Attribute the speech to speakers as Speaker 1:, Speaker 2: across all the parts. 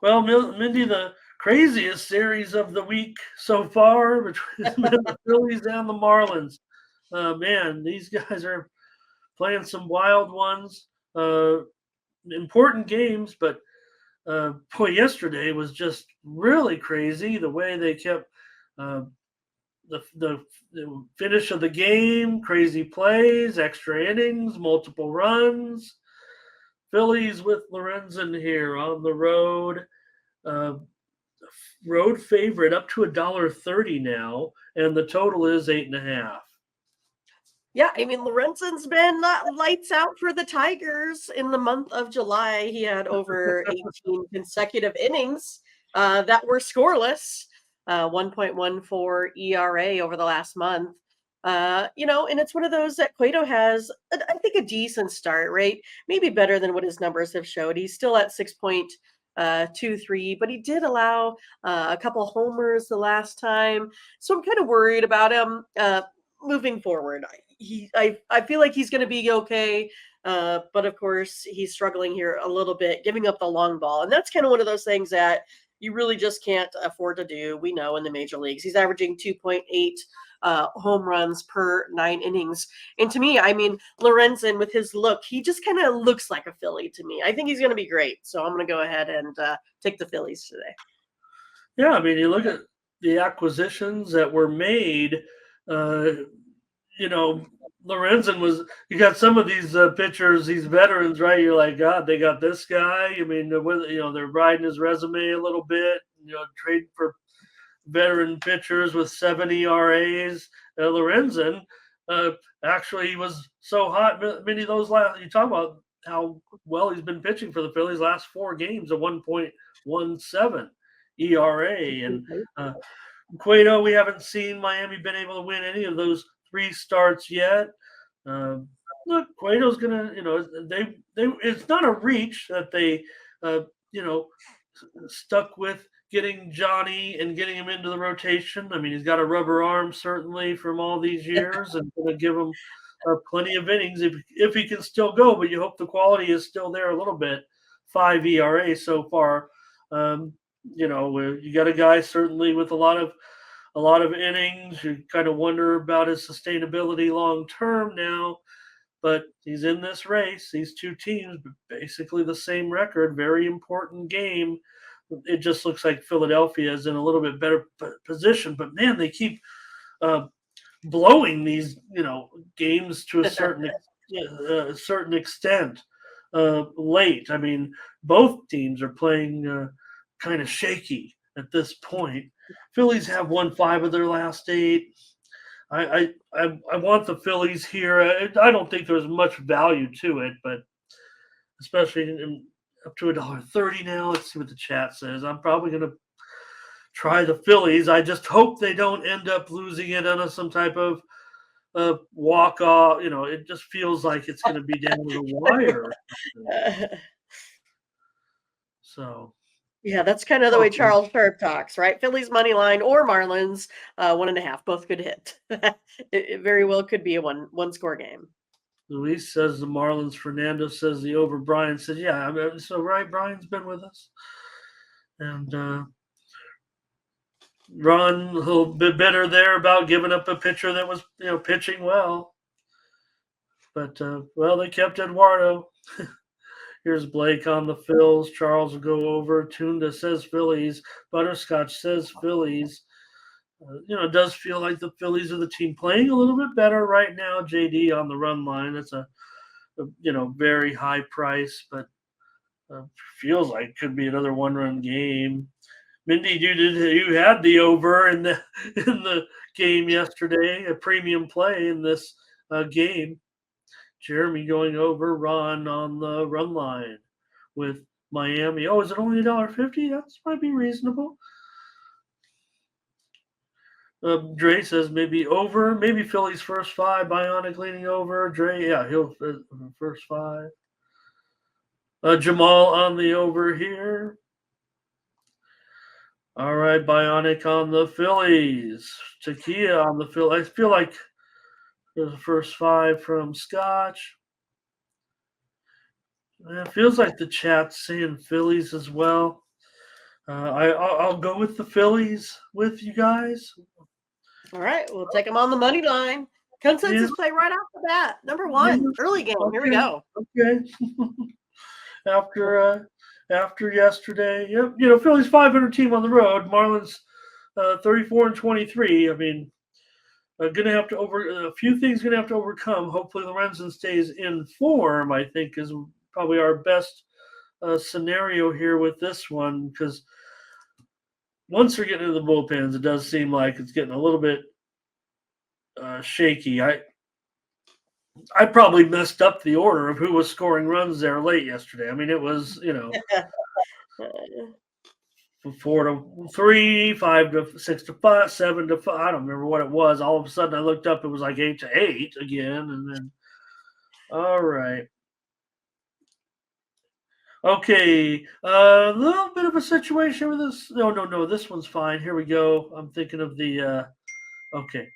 Speaker 1: Well, Mindy, the craziest series of the week so far between the Phillies and the Marlins. Man, these guys are playing some wild ones. Uh, Important games, but boy, yesterday was just really crazy. The way they kept uh, the finish of the game, crazy plays, extra innings, multiple runs. Phillies with Lorenzen here on the road. Uh, Road favorite up to $1.30 now, and the total is 8.5.
Speaker 2: Yeah, I mean, Lorenzen's been lights out for the Tigers in the month of July. He had over 18 consecutive innings that were scoreless, 1.14 ERA over the last month. And it's one of those that Cueto has, I think, a decent start, right? Maybe better than what his numbers have showed. He's still at 6.23, but he did allow a couple homers the last time. So I'm kind of worried about him moving forward. I feel like he's going to be okay, but of course he's struggling here a little bit, giving up the long ball, and that's kind of one of those things that you really just can't afford to do. We know in the major leagues he's averaging 2.8 home runs per 9 innings, and to me, I mean, Lorenzen with his look, he just kind of looks like a Philly to me. I think he's going to be great, so I'm going to go ahead and take the Phillies today.
Speaker 1: Yeah, I mean, you look at the acquisitions that were made. Uh, Lorenzen was. You got some of these pitchers, these veterans, right? You're like, God, they got this guy. I mean, they're riding his resume a little bit. Trading for veteran pitchers with 7 ERAs. Lorenzen, actually, he was so hot. Many of those last. You talk about how well he's been pitching for the Phillies last 4 games, a 1.17 ERA, and Cueto, we haven't seen Miami been able to win any of those 3 starts yet. Look, Cueto's gonna, it's not a reach that they, stuck with getting Johnny and getting him into the rotation. I mean, he's got a rubber arm certainly from all these years, and going to give him plenty of innings if he can still go. But you hope the quality is still there a little bit. 5 ERA so far. You got a guy certainly with a lot of innings. You kind of wonder about his sustainability long term now, but he's in this race. These 2 teams, basically the same record. Very important game. It just looks like Philadelphia is in a little bit better position, but man, they keep blowing these games to a certain extent late. I mean, both teams are playing kind of shaky at this point. Phillies have won 5 of their last 8. I want the Phillies here. I don't think there's much value to it, but especially up to $1.30 now. Let's see what the chat says. I'm probably going to try the Phillies. I just hope they don't end up losing it on some type of walk off. It just feels like it's going to be down to the wire. So.
Speaker 2: Yeah, that's kind of the way Charles Sharp talks, right? Phillies money line or Marlins 1.5, both could hit. It very well could be a one score game.
Speaker 1: Luis says the Marlins. Fernando says the over. Brian says, yeah. I mean, so right, Brian's been with us, and Ron a little bit better there about giving up a pitcher that was pitching well, but they kept Eduardo. Here's Blake on the Phils. Charles will go over. Tunda says Phillies. Butterscotch says Phillies. It does feel like the Phillies are the team playing a little bit better right now. JD on the run line. That's a very high price, but feels like it could be another 1-run game. Mindy, you had the over in the game yesterday, a premium play in this game. Jeremy going over. Ron on the run line with Miami. Oh, is it only $1.50? That might be reasonable. Dre says maybe over. Maybe Phillies first 5. Bionic leaning over. Dre, yeah, he'll first 5. Jamal on the over here. All right, Bionic on the Phillies. Takia on the Phillies. I feel like there's the first 5 from Scotch. It feels like the chat's saying Phillies as well. I'll go with the Phillies with you guys.
Speaker 2: All right, we'll take them on the money line.
Speaker 1: Yeah,
Speaker 2: Consensus play right off the bat. Number
Speaker 1: yeah,
Speaker 2: one, early game. Here we
Speaker 1: okay,
Speaker 2: go.
Speaker 1: okay. After yesterday, yep. Phillies 500 team on the road. Marlins 34-23. I mean, gonna have to a few things gonna have to overcome. Hopefully, Lorenzen stays in form. I think is probably our best scenario here with this one because once they're getting into the bullpens, it does seem like it's getting a little bit shaky. I probably messed up the order of who was scoring runs there late yesterday. I mean, it was 4-3, 5-6-5, 7-5. I don't remember what it was. All of a sudden, I looked up. It was like 8-8 again, and then all right. Okay, a little bit of a situation with this. No. This one's fine. Here we go. I'm thinking of the. Okay,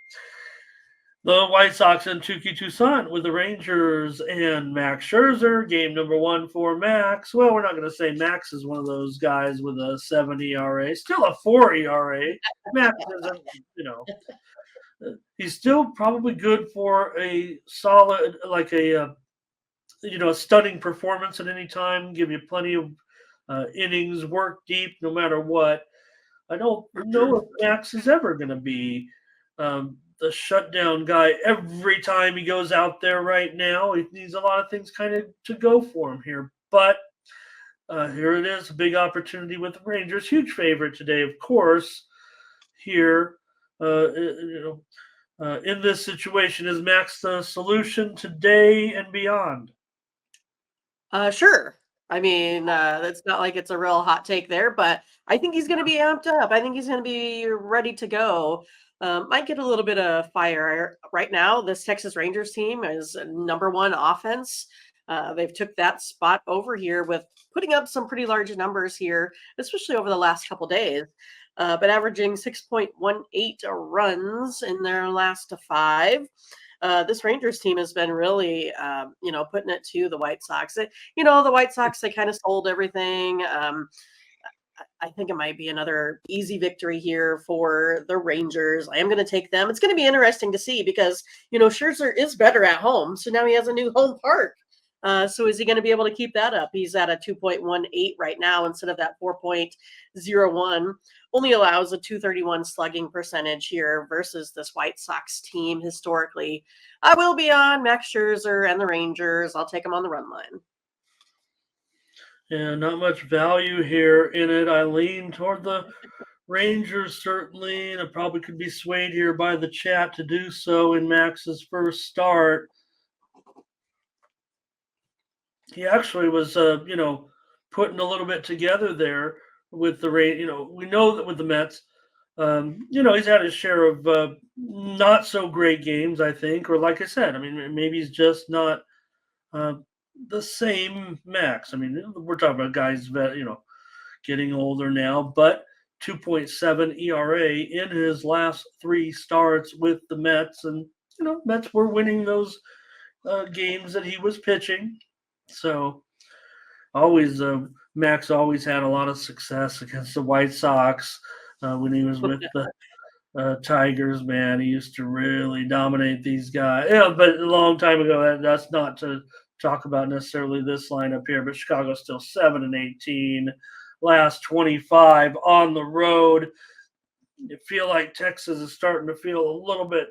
Speaker 1: the White Sox and Tuki Toussaint with the Rangers and Max Scherzer. Game number one for Max. Well, we're not going to say Max is one of those guys with a 7 ERA. Still a 4 ERA. Max isn't. He's still probably good for a solid, like a stunning performance at any time. Give you plenty of innings, work deep, no matter what. I don't know if Max is ever going to be the shutdown guy every time he goes out there right now. He needs a lot of things kind of to go for him here. But here it is, a big opportunity with the Rangers. Huge favorite today, of course, here. In this situation, is Max the solution today and beyond?
Speaker 2: Sure. I mean, that's not like it's a real hot take there, but I think he's going to be amped up. I think he's going to be ready to go. Might get a little bit of fire right now. This Texas Rangers team is number one offense. They've took that spot over here with putting up some pretty large numbers here, especially over the last couple days. But averaging 6.18 runs in their last five. This Rangers team has been really, putting it to the White Sox. The White Sox, they kind of sold everything. I think it might be another easy victory here for the Rangers. I am going to take them. It's going to be interesting to see because, Scherzer is better at home. So now he has a new home park. So is he going to be able to keep that up? He's at a 2.18 right now instead of that 4.01. Only allows a 231 slugging percentage here versus this White Sox team historically. I will be on Max Scherzer and the Rangers. I'll take them on the run line.
Speaker 1: Yeah, not much value here in it. I lean toward the Rangers certainly, and it probably could be swayed here by the chat to do so in Max's first start. He actually was, putting a little bit together there with the rain. We know that with the Mets, he's had his share of not so great games, I think, or like I said, I mean, maybe he's just not the same Max. I mean, we're talking about guys that, getting older now, but 2.7 ERA in his last three starts with the Mets. And, Mets were winning those games that he was pitching. So always, Max always had a lot of success against the White Sox when he was with the Tigers. Man, he used to really dominate these guys. Yeah, but a long time ago. That's not to talk about necessarily this lineup here, but Chicago's still 7-18, last 25 on the road. You feel like Texas is starting to feel a little bit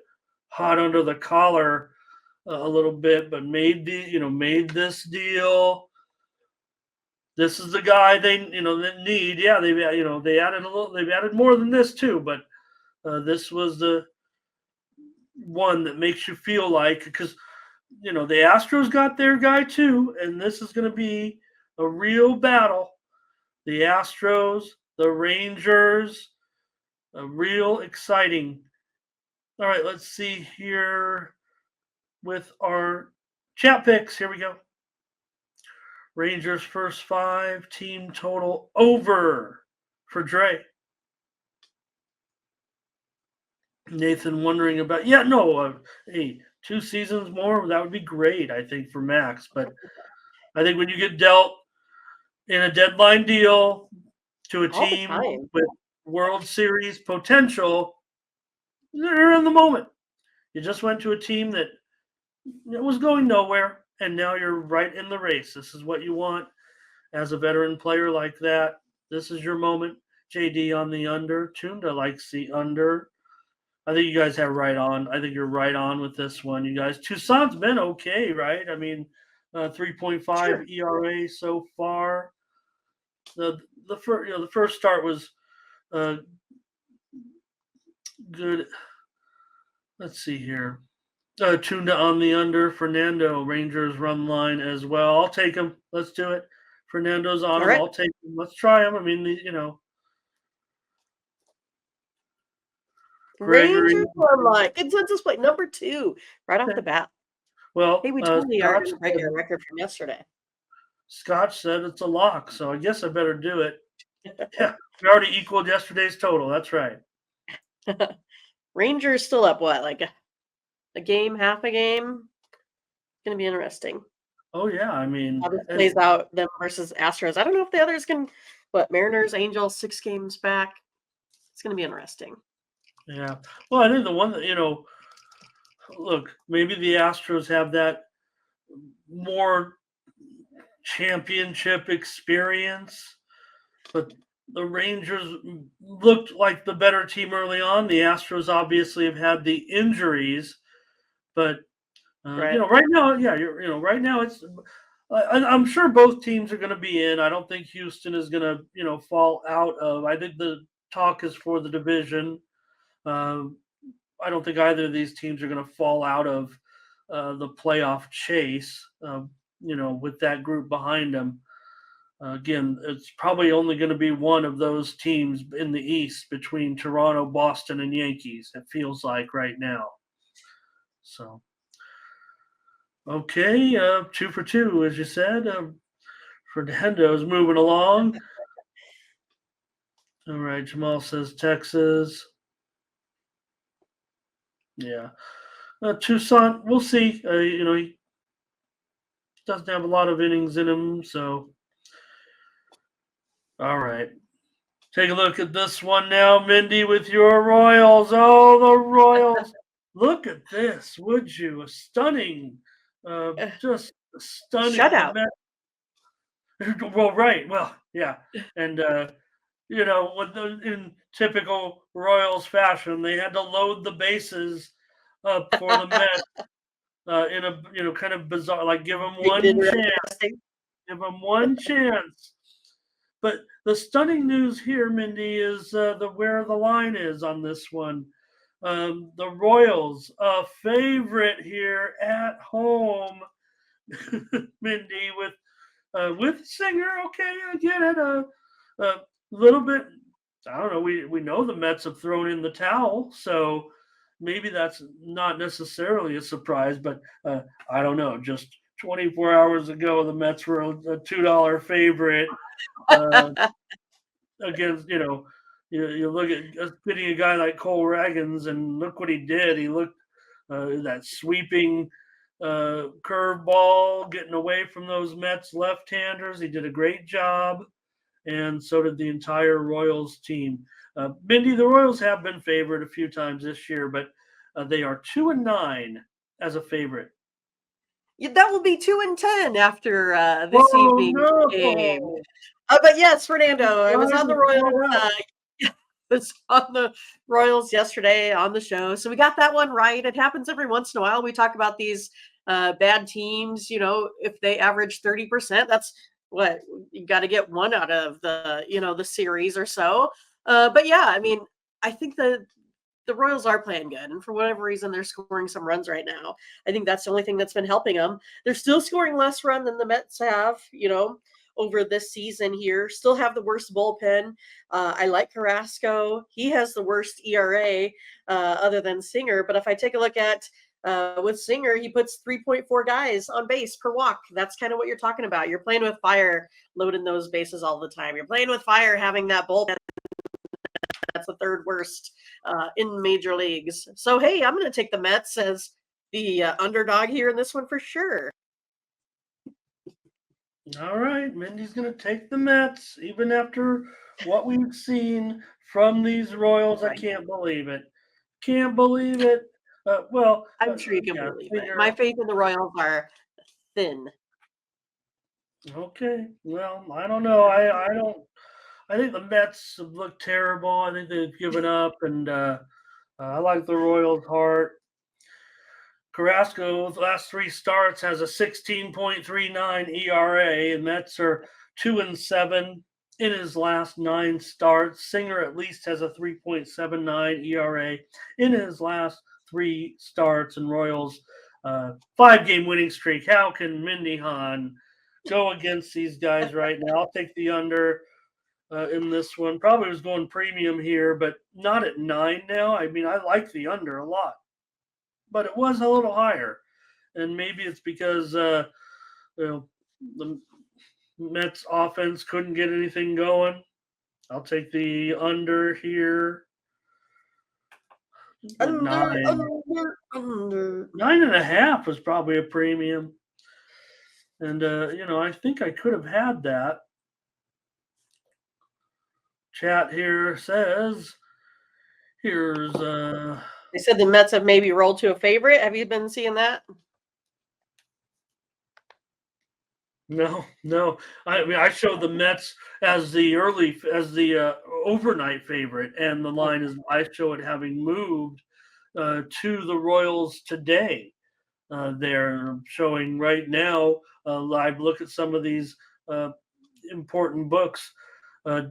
Speaker 1: hot under the collar a little bit, but made this deal. This is the guy they need. Yeah, they added a little. They've added more than this too, but this was the one that makes you feel like because the Astros got their guy too, and this is going to be a real battle. The Astros, the Rangers, a real exciting. All right, let's see here with our chat picks. Here we go. Rangers first five, team total over for Dre. Nathan wondering about, hey, 2 seasons more, that would be great, I think, for Max. But I think when you get dealt in a deadline deal, to a
Speaker 2: all the
Speaker 1: team
Speaker 2: time.
Speaker 1: with World Series potential, they're in the moment. You just went to a team that was going nowhere, and now you're right in the race. This is what you want as a veteran player like that. This is your moment. JD on the under. Tunda likes the under. I think you guys have right on. I think you're right on with this one. You guys, Toussaint's been okay, right? I mean, 3.5
Speaker 2: Sure.
Speaker 1: ERA so far. The first start was uh, good. Let's see here. Tunda on the under. Fernando Rangers run line as well. I'll take him. Let's do it. Fernando's on
Speaker 2: All
Speaker 1: him.
Speaker 2: right.
Speaker 1: I'll take him. Let's try him. I mean, Gregory.
Speaker 2: Rangers online. Consensus play number 2 right off the bat.
Speaker 1: Well,
Speaker 2: Hey, we totally are
Speaker 1: Scott
Speaker 2: going to break our record from yesterday.
Speaker 1: Scotch said it's a lock, so I guess I better do it. Yeah, we already equaled yesterday's total. That's right.
Speaker 2: Rangers still up what, like a game, half a game? It's going to be interesting.
Speaker 1: Oh yeah, I mean,
Speaker 2: How this plays out them versus Astros. I don't know if the others can. What, Mariners, Angels, 6 games back. It's going to be interesting.
Speaker 1: yeah. Well, I think the one that look, maybe the Astros have that more championship experience, but the Rangers looked like the better team early on. The Astros obviously have had the injuries, but
Speaker 2: Right.
Speaker 1: right now, yeah, right now it's. I'm sure both teams are going to be in. I don't think Houston is going to fall out of. I think the talk is for the division. I don't think either of these teams are going to fall out of the playoff chase. With that group behind them. Again, it's probably only going to be one of those teams in the East between Toronto, Boston, and Yankees. It feels like right now. So, okay, 2 for 2, as you said. Fernando's moving along. All right, Jamal says Texas. Yeah. Toussaint, we'll see. He doesn't have a lot of innings in him, so. All right. Take a look at this one now, Mindy, with your Royals. Oh, the Royals. Look at this, would you? A stunning, just stunning.
Speaker 2: Shutout.
Speaker 1: Well, right. Well, yeah. And, in typical Royals fashion, they had to load the bases up for the Mets in a, kind of bizarre, like give them one chance. Give them one chance. But the stunning news here, Mindy, is where the line is on this one. The Royals, a favorite here at home, Mindy, with Singer. Okay, I get it. A little bit. I don't know. We know the Mets have thrown in the towel, so maybe that's not necessarily a surprise. But I don't know. Just 24 hours ago, the Mets were a $2 favorite. Against, you look at getting a guy like Cole Ragans, and look what he did. He looked that sweeping curveball, getting away from those Mets left-handers. He did a great job, and so did the entire Royals team. Mindy, the Royals have been favored a few times this year, but they are 2-9 as a favorite.
Speaker 2: Yeah, that will be 2-10 after this evening's game. But yes, Fernando, I was on the Royals. Was on the Royals yesterday on the show, so we got that one right. It happens every once in a while. We talk about these bad teams. If they average 30%, that's what you got to get one out of the series or so. But yeah, I mean, I think the Royals are playing good, and for whatever reason, they're scoring some runs right now. I think that's the only thing that's been helping them. They're still scoring less run than the Mets have, over this season here. Still have the worst bullpen. I like Carrasco. He has the worst ERA other than Singer. But if I take a look at with Singer, he puts 3.4 guys on base per walk. That's kind of what you're talking about. You're playing with fire, loading those bases all the time. You're playing with fire, having that bullpen. That's the third worst in major leagues. So, hey, I'm going to take the Mets as the underdog here in this one for sure.
Speaker 1: All right, Mindy's going to take the Mets, even after what we've seen from these Royals. I
Speaker 2: Right.
Speaker 1: can't believe it. Can't believe it.
Speaker 2: I'm sure you can
Speaker 1: Yeah,
Speaker 2: believe it. My
Speaker 1: figure.
Speaker 2: faith in the Royals are thin.
Speaker 1: Okay, well, I don't know. I don't. I think the Mets have looked terrible. I think they've given up, and I like the Royals' heart. Carrasco's last three starts has a 16.39 ERA, and Mets are 2-7 in his last nine starts. Singer at least has a 3.79 ERA in his last three starts, and Royals 5-game winning streak. How can Mindy Hahne go against these guys right now? I'll take the under in this one. Probably was going premium here, but not at 9 now. I mean, I like the under a lot, but it was a little higher, and maybe it's because you know the Mets offense couldn't get anything going. I'll take the under here at
Speaker 2: Under,
Speaker 1: 9.
Speaker 2: under, under.
Speaker 1: 9.5 was probably a premium, and I think I could have had that. Chat here says here's
Speaker 2: They said the Mets have maybe rolled to a favorite. Have you been seeing that?
Speaker 1: no. I mean, I showed the Mets as the overnight favorite, and the line is I show it having moved to the Royals today. They're showing right now a live look at some of these uh, important books. Uh,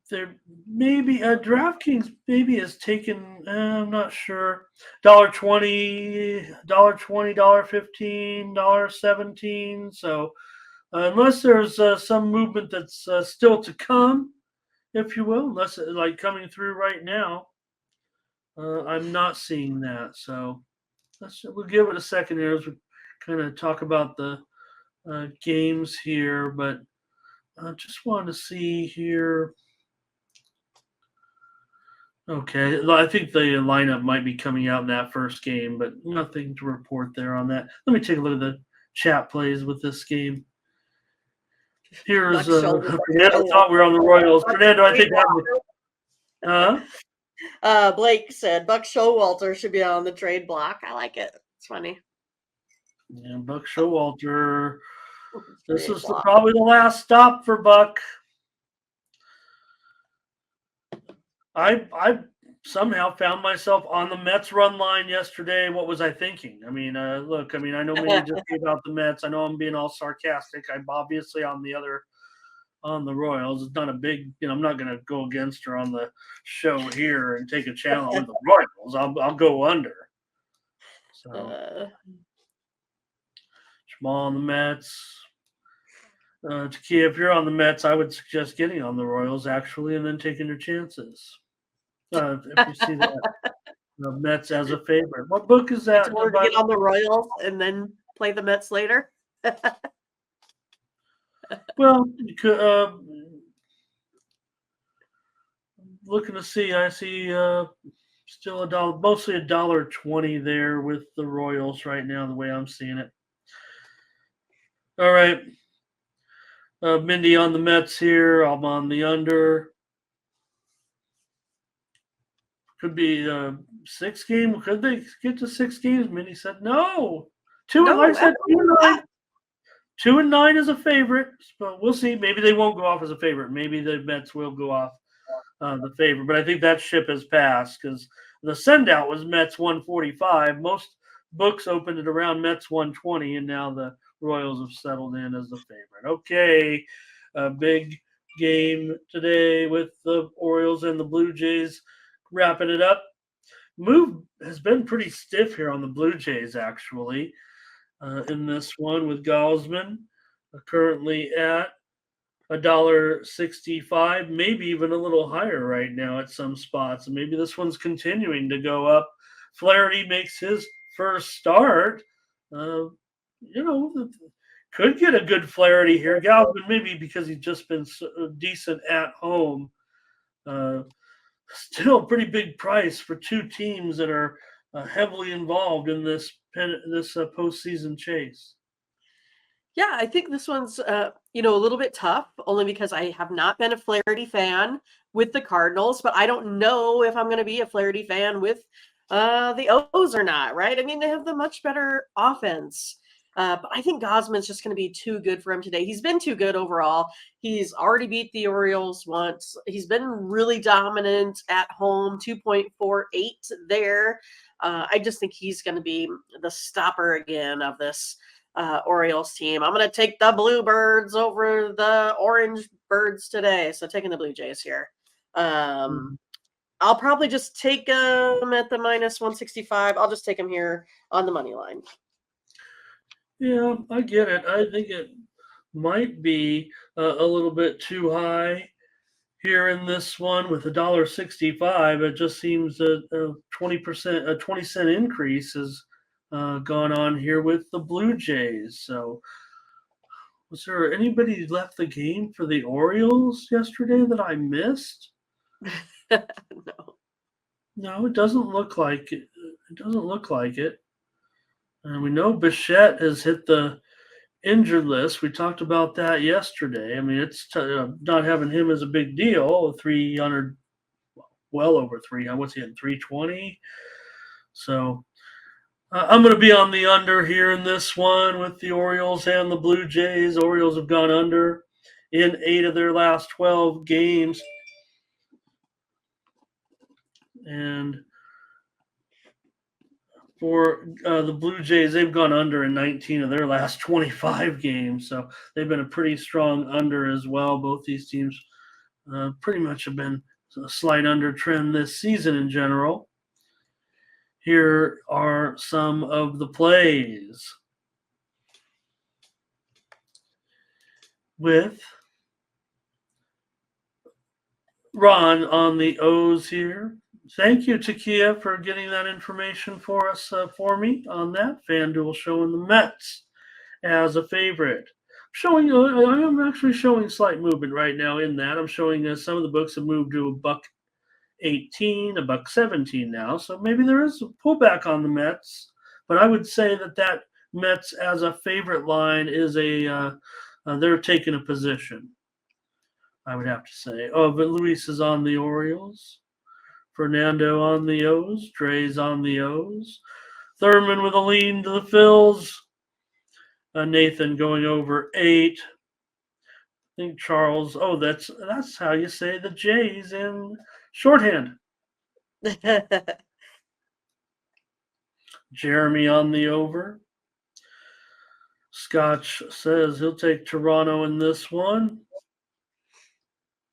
Speaker 1: there maybe DraftKings maybe has taken. I'm not sure. $1.20, $1.20, $1.15, $1.17. So unless there's some movement that's still to come, if you will, unless like coming through right now, I'm not seeing that. So we'll give it a second here as we kind of talk about the games here. But I just wanted to see here. Okay, I think the lineup might be coming out in that first game, but nothing to report there on that. Let me take a look at the chat plays with this game. Here's Fernando thought we were on the Royals. Fernando, I think
Speaker 2: Blake said Buck Showalter should be on the trade block. I like it. It's funny.
Speaker 1: Yeah, Buck Showalter. This is probably the last stop for Buck. I somehow found myself on the Mets run line yesterday. What was I thinking? I mean, look, I mean, I know Mindy just gave out the Mets. I know I'm being all sarcastic. I'm obviously on the Royals. It's not a big, I'm not going to go against her on the show here and take a challenge with the Royals. I'll go under. So, Jamal on the Mets. Takia, if you're on the Mets, I would suggest getting on the Royals actually, and then taking your chances. If you see that, the Mets as a favorite. What book is that?
Speaker 2: To get on the Royals and then play the Mets later.
Speaker 1: Well, you could, looking to see. I see still mostly $1.20 there with the Royals right now. The way I'm seeing it. All right, Mindy on the Mets here. I'm on the under. Could be 6 game. Could they get to 6 games? Mindy said no. I said 2-9. 2-9 is a favorite, but we'll see. Maybe they won't go off as a favorite. Maybe the Mets will go off the favorite. But I think that ship has passed because the sendout was Mets 145. Most books opened at around Mets 120, and now the Royals have settled in as the favorite. Okay, a big game today with the Orioles and the Blue Jays wrapping it up. Move has been pretty stiff here on the Blue Jays, actually, in this one with Gaussman currently at $1.65, maybe even a little higher right now at some spots. And maybe this one's continuing to go up. Flaherty makes his first start. Could get a good Flaherty here. Gaussman, maybe because he's just been decent at home. Still a pretty big price for two teams that are heavily involved in this postseason chase.
Speaker 2: Yeah, I think this one's, a little bit tough only because I have not been a Flaherty fan with the Cardinals, but I don't know if I'm going to be a Flaherty fan with the O's or not, right? I mean, they have the much better offense. But I think Gosman's just going to be too good for him today. He's been too good overall. He's already beat the Orioles once. He's been really dominant at home, 2.48 there. I just think he's going to be the stopper again of this Orioles team. I'm going to take the Bluebirds over the Orange Birds today. So taking the Blue Jays here.
Speaker 1: Mhm.
Speaker 2: I'll probably just take them at the minus 165. I'll just take them here on the money line.
Speaker 1: Yeah, I get it. I think it might be a little bit too high here in this one with $1.65. It just seems that 20%, a 20-cent increase has gone on here with the Blue Jays. So, was there anybody left the game for the Orioles yesterday that I missed?
Speaker 2: No.
Speaker 1: No, it doesn't look like it. It doesn't look like it. And we know Bichette has hit the injured list. We talked about that yesterday. I mean, it's not having him is a big deal. 300, well over 300. What's he at? 320. So I'm going to be on the under here in this one with the Orioles and the Blue Jays. Orioles have gone under in 8 of their last 12 games. And for the Blue Jays, they've gone under in 19 of their last 25 games. So they've been a pretty strong under as well. Both these teams pretty much have been a slight under trend this season in general. Here are some of the plays with Ron on the O's here. Thank you, Takia, for getting that information for us for me on that. FanDuel showing the Mets as a favorite. Showing, I'm actually showing slight movement right now in that. I'm showing some of the books have moved to $1.18, $1.17 now. So maybe there is a pullback on the Mets, but I would say that Mets as a favorite line is they're taking a position. I would have to say. Oh, but Luis is on the Orioles. Fernando on the O's. Dre's on the O's. Thurman with a lean to the Phils. Nathan going over 8. I think Charles. Oh, that's how you say the J's in shorthand. Jeremy on the over. Scotch says he'll take Toronto in this one.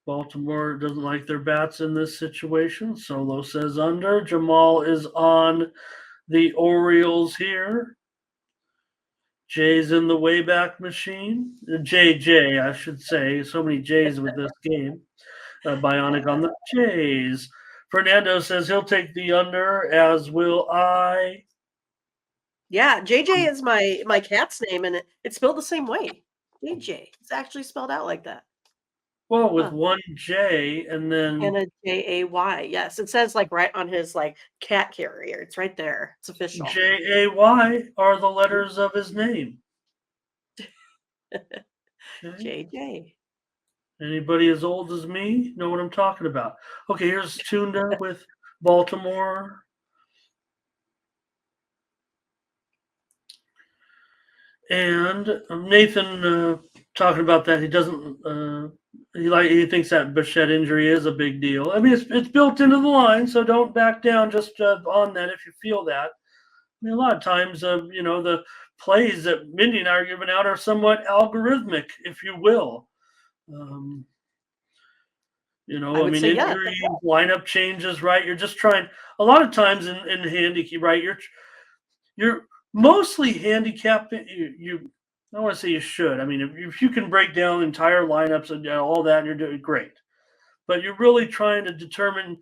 Speaker 1: Baltimore doesn't like their bats in this situation. Solo says under. Jamal is on the Orioles here. Jay's in the Wayback Machine. JJ, I should say. So many J's with this game. Bionic on the Jays. Fernando says he'll take the under, as will I.
Speaker 2: Yeah, JJ is my cat's name, and it's spelled the same way. JJ. It's actually spelled out like that.
Speaker 1: Well, with one J and then
Speaker 2: And a JAY. Yes, it says like right on his like cat carrier. It's right there. It's official.
Speaker 1: JAY are the letters of his name. Okay.
Speaker 2: JJ.
Speaker 1: Anybody as old as me know what I'm talking about. Okay, here's Tunda with Baltimore. And Nathan talking about that he doesn't he thinks that Bichette injury is a big deal. I mean it's built into the line, so don't back down just on that if you feel that. I mean a lot of times the plays that Mindy and I are giving out are somewhat algorithmic, if you will.
Speaker 2: I would say
Speaker 1: Injuries, lineup changes, right? You're just trying. A lot of times in handicap, right? You're mostly handicapping. You I don't want to say you should. I mean, if you can break down entire lineups and all that, you're doing great. But you're really trying to determine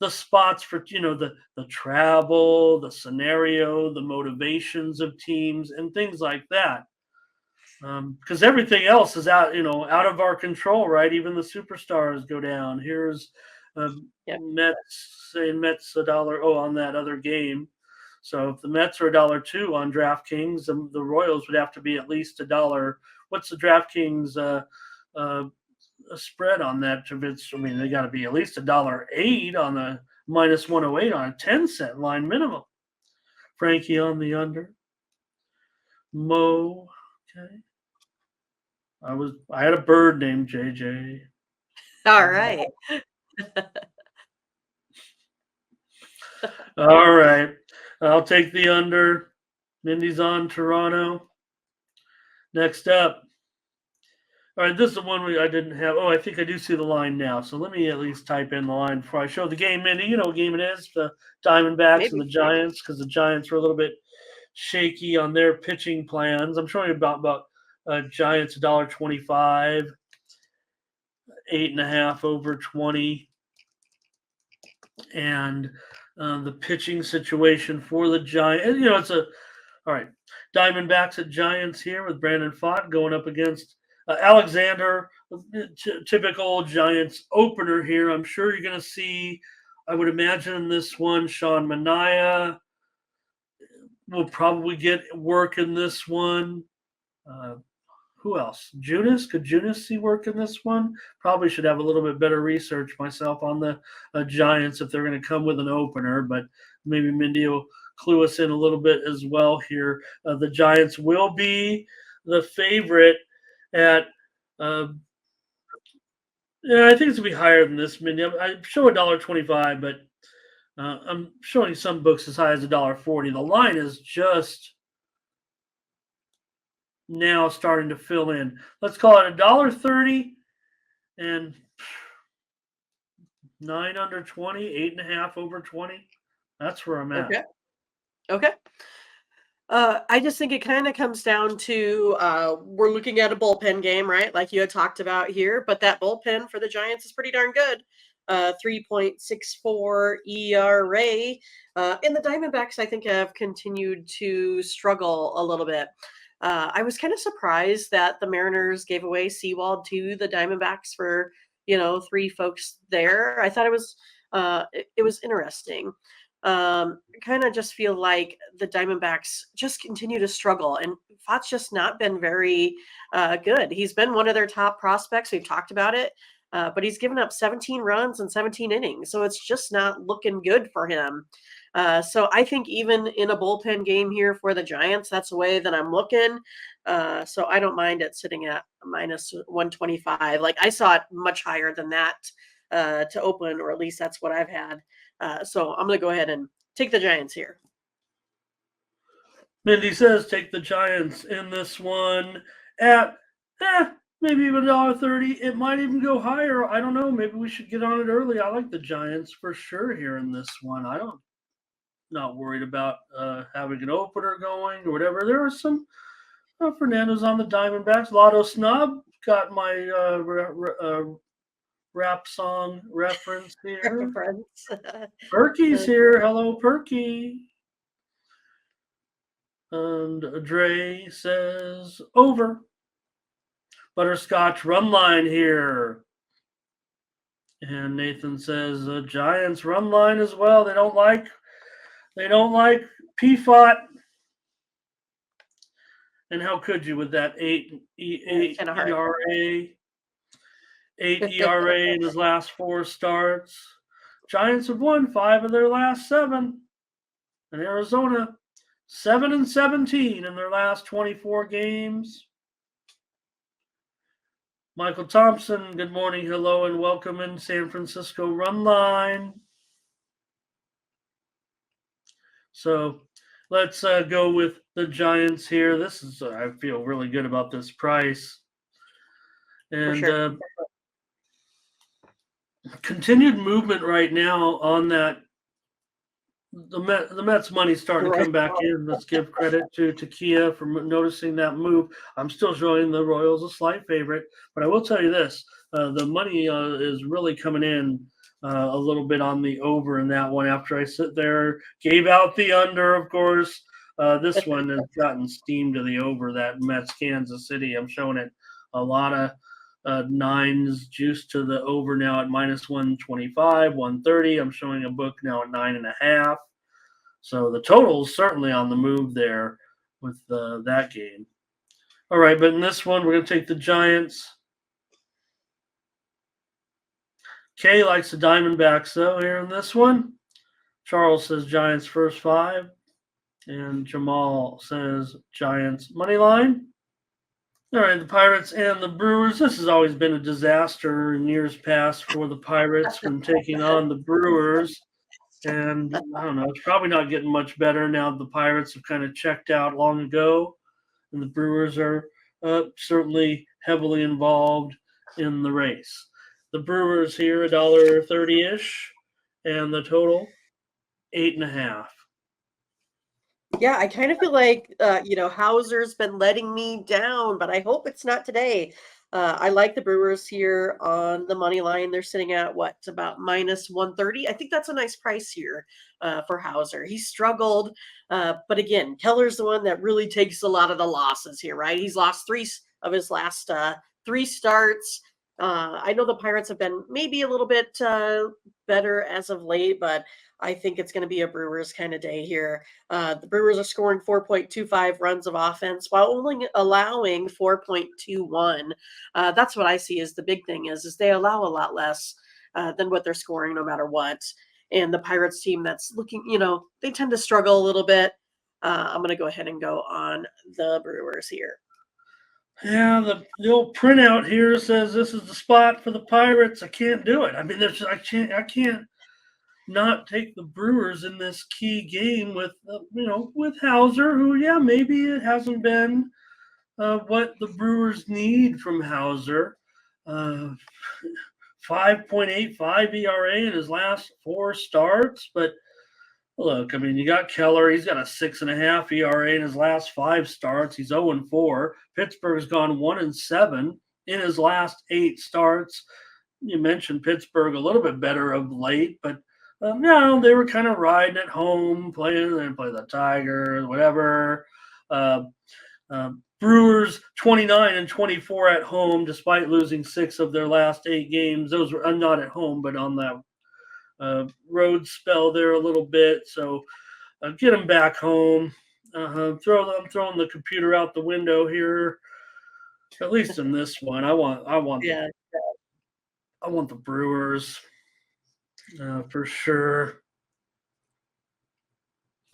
Speaker 1: the spots for the travel, the scenario, the motivations of teams, and things like that. Because everything else is out of our control, right? Even the superstars go down. Here's Mets saying Mets $1 on that other game. So if the Mets are $1.02 on DraftKings, the Royals would have to be at least $1. What's the DraftKings spread on that? They got to be at least $1.08 on the minus 108 on a 10-cent line minimum. Frankie on the under. Mo, okay. I had a bird named JJ.
Speaker 2: All right.
Speaker 1: All right. I'll take the under. Mindy's on Toronto. Next up. All right, this is the one I didn't have. Oh, I think I do see the line now. So let me at least type in the line before I show the game, Mindy. You know what game it is? The Diamondbacks and the Giants, because the Giants were a little bit shaky on their pitching plans. I'm showing you about Giants $1.25, 8.5 over 20. And the pitching situation for the Giants. All right. Diamondbacks at Giants here with Brandon Pfaadt going up against Alexander. Typical Giants opener here. I'm sure you're going to see, I would imagine in this one, Sean Manaea will probably get work in this one. Who else? Junis? Could Junis see work in this one? Probably should have a little bit better research myself on the Giants if they're going to come with an opener, but maybe Mindy will clue us in a little bit as well here. The Giants will be the favorite at, I think it's going to be higher than this, Mindy. I show $1.25, but I'm showing some books as high as $1.40. The line is just now starting to fill in. Let's call it $1.30 and 9 under 20, 8.5 over 20. That's where I'm at.
Speaker 2: Okay. I just think it kind of comes down to we're looking at a bullpen game, right? Like you had talked about here, but that bullpen for the Giants is pretty darn good. 3.64 ERA. And the Diamondbacks, I think, have continued to struggle a little bit. I was kind of surprised that the Mariners gave away Sewald to the Diamondbacks for, 3 folks there. I thought it was interesting. Kind of just feel like the Diamondbacks just continue to struggle, and Fott's just not been very good. He's been one of their top prospects. We've talked about it, but he's given up 17 runs in 17 innings, so it's just not looking good for him. So I think even in a bullpen game here for the Giants, that's the way that I'm looking. So I don't mind it sitting at minus 125. Like I saw it much higher than that to open, or at least that's what I've had. So I'm going to go ahead and take the Giants here.
Speaker 1: Mindy says take the Giants in this one at maybe even $1.30. It might even go higher. I don't know. Maybe we should get on it early. I like the Giants for sure here in this one. Not worried about having an opener going or whatever. There are some Fernando's on the Diamondbacks. Lotto Snob got my rap song reference here. Perky's here. Hello, Perky. And Dre says over. Butterscotch run line here. And Nathan says Giants run line as well. They don't like PFOT. And how could you with that 8 ERA? 8 ERA in his last 4 starts. Giants have won 5 of their last 7. And Arizona 7-17 in their last 24 games. Michael Thompson, good morning, hello, and welcome in San Francisco run line. So let's go with the Giants here. I feel really good about this price. And
Speaker 2: sure.
Speaker 1: Continued movement right now on that. The Mets money's starting to come back in. Let's give credit to Kia for noticing that move. I'm still showing the Royals a slight favorite, but I will tell you this: the money is really coming in a little bit on the over in that one. After I sit there, gave out the under, of course. This one has gotten steamed to the over. That Mets Kansas City. I'm showing it a lot of 9s juiced to the over now at minus 125, 130. I'm showing a book now at 9.5. So the total is certainly on the move there with that game. All right, but in this one, we're going to take the Giants. Kay likes the Diamondbacks, though, here in this one. Charles says Giants first 5. And Jamal says Giants money line. All right, the Pirates and the Brewers. This has always been a disaster in years past for the Pirates when taking on the Brewers. And I don't know, it's probably not getting much better now that the Pirates have kind of checked out long ago. And the Brewers are certainly heavily involved in the race. The Brewers here, $1.30-ish. And the total, 8.5.
Speaker 2: Yeah, I kind of feel like, Hauser's been letting me down, but I hope it's not today. I like the Brewers here on the money line. They're sitting at about minus 130. I think that's a nice price here for Hauser. He struggled, but again, Keller's the one that really takes a lot of the losses here, right? He's lost 3 of his last 3 starts. I know the Pirates have been maybe a little bit better as of late, but I think it's going to be a Brewers kind of day here. The Brewers are scoring 4.25 runs of offense while only allowing 4.21. That's what I see as the big thing is they allow a lot less than what they're scoring no matter what. And the Pirates team that's looking, they tend to struggle a little bit. I'm going to go ahead and go on the Brewers here.
Speaker 1: Yeah, the old printout here says this is the spot for the Pirates. I can't do it. I mean, I can't not take the Brewers in this key game with with Hauser, who maybe it hasn't been what the Brewers need from Hauser. 5.85 ERA in his last 4 starts, but look, I mean, you got Keller. He's got a 6.5 ERA in his last 5 starts. He's 0-4. Pittsburgh's gone 1-7 in his last 8 starts. You mentioned Pittsburgh a little bit better of late, but no, they were kind of riding at home, playing. They play the Tigers, whatever. Brewers 29-24 at home, despite losing 6 of their last 8 games. Those were not at home, but on that road spell there a little bit. So get them back home. I'm throwing the computer out the window here. At least in this one, I want the Brewers for sure.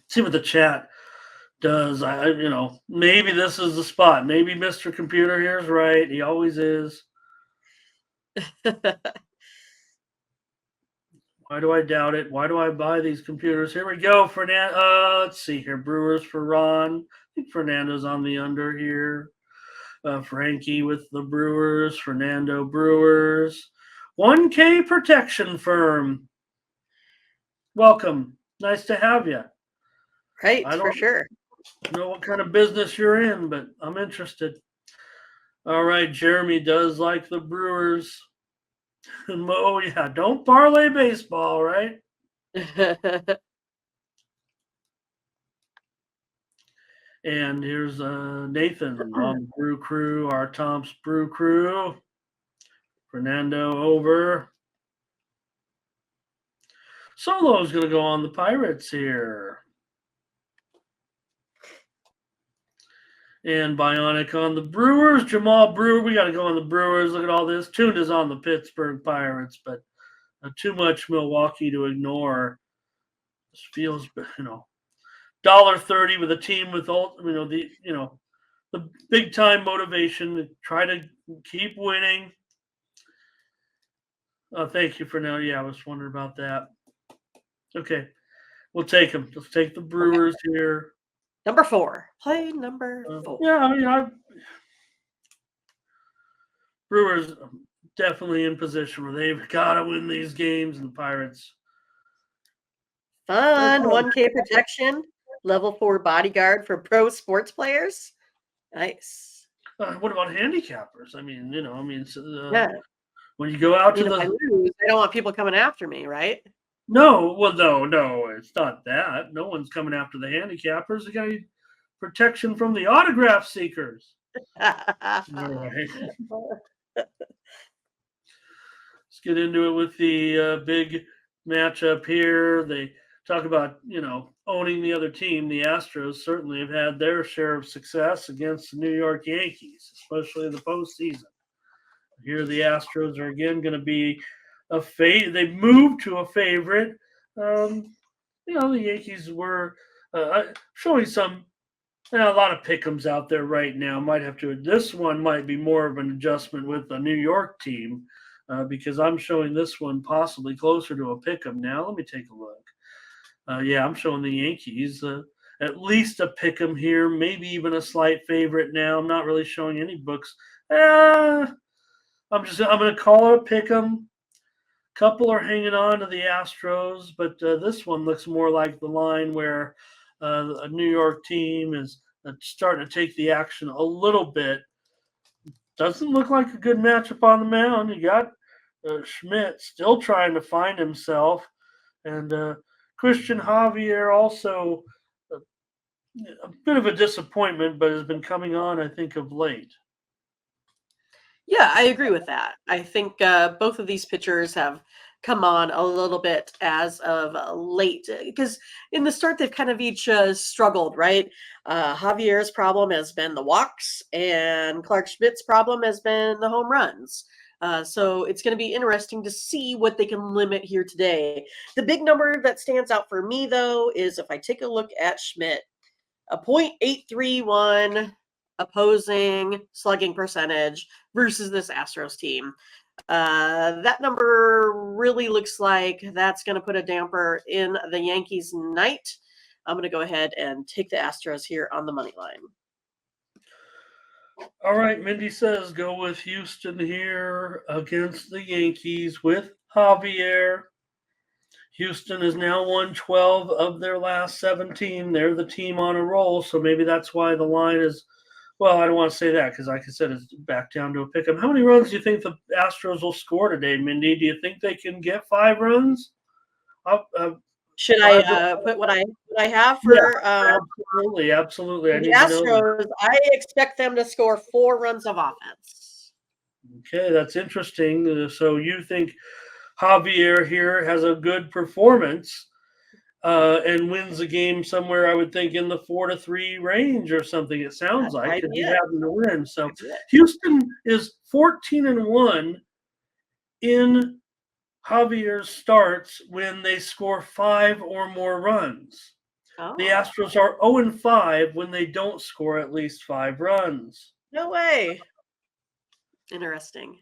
Speaker 1: See what the chat does. Maybe this is the spot. Maybe Mr. Computer here is right. He always is. Why do I doubt it? Why do I buy these computers? Here we go. Fernando. Let's see here. Brewers for Ron. I think Fernando's on the under here. Frankie with the Brewers. Fernando Brewers. 1K Protection Firm. Welcome. Nice to have you.
Speaker 2: Right, for sure.
Speaker 1: I don't know what kind of business you're in, but I'm interested. All right. Jeremy does like the Brewers. Oh, yeah. Don't parlay baseball, right? And here's Nathan on Brew Crew, our Tom's Brew Crew. Fernando over. Solo's going to go on the Pirates here. And Bionic on the Brewers. Jamal Brewer, we got to go on the Brewers. Look at all this. Tuned is on the Pittsburgh Pirates, but too much Milwaukee to ignore. This feels, $1.30 with a team with all, the big time motivation to try to keep winning. Thank you for now. Yeah, I was wondering about that. Okay, we'll take them. Let's take the Brewers here.
Speaker 2: Number 4. Play number 4.
Speaker 1: Yeah, Brewers definitely in position where they've got to win these games, and the Pirates.
Speaker 2: Fun. 1K protection. Level 4 bodyguard for pro sports players. Nice.
Speaker 1: What about handicappers? I mean, when you go out to
Speaker 2: I don't want people coming after me, right?
Speaker 1: No, it's not that. No one's coming after the handicappers. They got protection from the autograph seekers. All right. Let's get into it with the big matchup here. They talk about, owning the other team. The Astros certainly have had their share of success against the New York Yankees, especially in the postseason. Here, the Astros are again going to be they've moved to a favorite. The Yankees were showing a lot of pick'ems out there right now. Might have to. This one might be more of an adjustment with the New York team because I'm showing this one possibly closer to a pick'em now. Let me take a look. I'm showing the Yankees at least a pick'em here, maybe even a slight favorite now. I'm not really showing any books. I'm going to call it a pick'em. Couple are hanging on to the Astros, but this one looks more like the line where a New York team is starting to take the action a little bit. Doesn't look like a good matchup on the mound. You got Schmidt still trying to find himself, and Christian Javier also a bit of a disappointment, but has been coming on, I think, of late.
Speaker 2: Yeah, I agree with that. I think both of these pitchers have come on a little bit as of late because in the start they've kind of each struggled, right? Javier's problem has been the walks, and Clark Schmidt's problem has been the home runs. So it's going to be interesting to see what they can limit here today. The big number that stands out for me, though, is if I take a look at Schmidt, a .831 opposing slugging percentage versus this Astros team. That number really looks like that's going to put a damper in the Yankees' night. I'm going to go ahead and take the Astros here on the money line.
Speaker 1: All right, Mindy says go with Houston here against the Yankees with Javier. Houston has now won 12 of their last 17. They're the team on a roll, so maybe that's why the line is. Well, I don't want to say that because, like I said, it's back down to a pick'em. How many runs do you think the Astros will score today, Mindy? Do you think they can get 5 runs?
Speaker 2: Should I put what I have for?
Speaker 1: Yeah, absolutely. I
Speaker 2: the
Speaker 1: need to know.
Speaker 2: Astros, I expect them to score 4 runs of offense.
Speaker 1: Okay, that's interesting. So you think Javier here has a good performance and wins the game somewhere, I would think, in the 4-3 range or something. It sounds
Speaker 2: That
Speaker 1: like
Speaker 2: might
Speaker 1: could
Speaker 2: be
Speaker 1: be
Speaker 2: it.
Speaker 1: having to win. So Houston is 14-1 in Javier's starts when they score 5 or more runs.
Speaker 2: Oh.
Speaker 1: The Astros are 0-5 when they don't score at least 5 runs.
Speaker 2: No way. Interesting.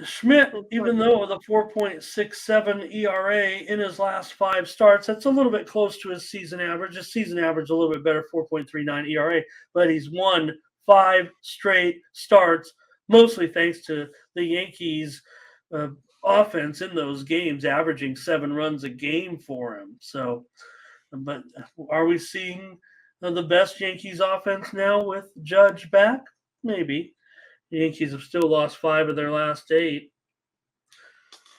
Speaker 1: Schmidt, even though with a 4.67 ERA in his last 5 starts, that's a little bit close to his season average. His season average a little bit better, 4.39 ERA, but he's won 5 straight starts, mostly thanks to the Yankees' offense in those games, averaging 7 runs a game for him. So, but are we seeing the best Yankees offense now with Judge back? Maybe. The Yankees have still lost 5 of their last 8.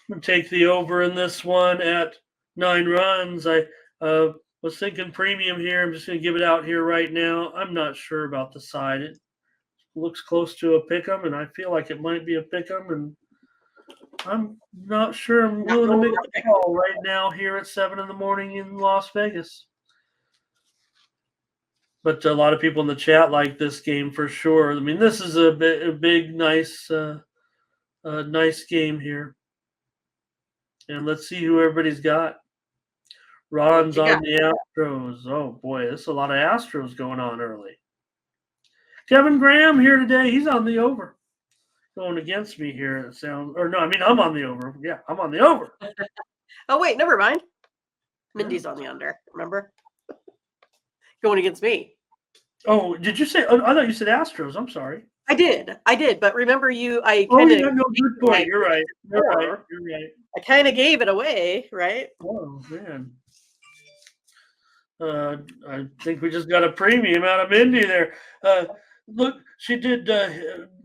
Speaker 1: I'm going to take the over in this one at 9 runs. I was thinking premium here. I'm just going to give it out here right now. I'm not sure about the side. It looks close to a pick'em, and I feel like it might be a pick'em, and I'm not sure I'm willing to make the call right now here at 7 in the morning in Las Vegas. But a lot of people in the chat like this game for sure. I mean, this is a big, nice, nice game here. And let's see who everybody's got. Ron's on the Astros. Oh, boy, there's a lot of Astros going on early. Kevin Graham here today. He's on the over. Going against me here. It sounds, or no, I mean, I'm on the over. Yeah, I'm on the over.
Speaker 2: Oh, wait, never mind. Mindy's on the under, remember? Going against me.
Speaker 1: Oh, did you say? I thought you said Astros. I'm sorry.
Speaker 2: I did, but remember good
Speaker 1: point. You're right.
Speaker 2: I kind of gave it away, right?
Speaker 1: Oh man. I think we just got a premium out of Mindy there. Look, she did.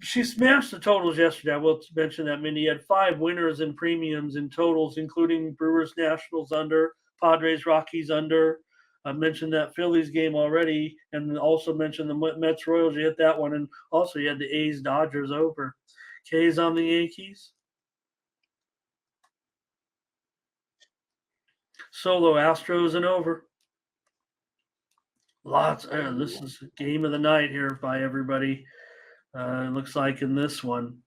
Speaker 1: She smashed the totals yesterday. I will mention that Mindy had 5 winners in premiums in totals, including Brewers Nationals under, Padres Rockies under. I mentioned that Phillies game already, and also mentioned the Mets Royals. You hit that one, and also you had the A's Dodgers over. K's on the Yankees. Solo Astros and over. Lots. This is a game of the night here by everybody. It looks like in this one.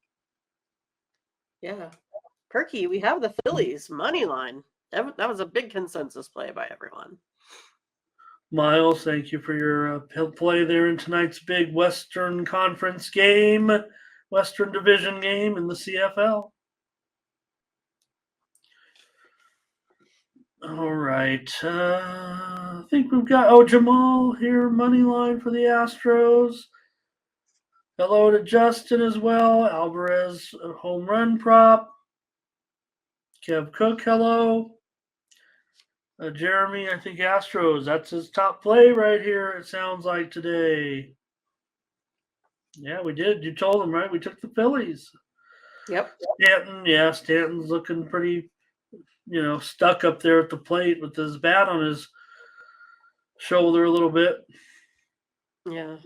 Speaker 2: Yeah. Perky, we have the Phillies money line. That was a big consensus play by everyone.
Speaker 1: Miles, thank you for your play there in tonight's big Western Conference game, Western Division game in the CFL. All right. I think we've got, Jamal here, money line for the Astros. Hello to Justin as well. Alvarez, home run prop. Kev Cook, hello. Jeremy, I think Astros. That's his top play right here, it sounds like today. Yeah, we did. You told him, right? We took the Phillies.
Speaker 2: Yep.
Speaker 1: Stanton's looking pretty, stuck up there at the plate with his bat on his shoulder a little bit.
Speaker 2: Yeah.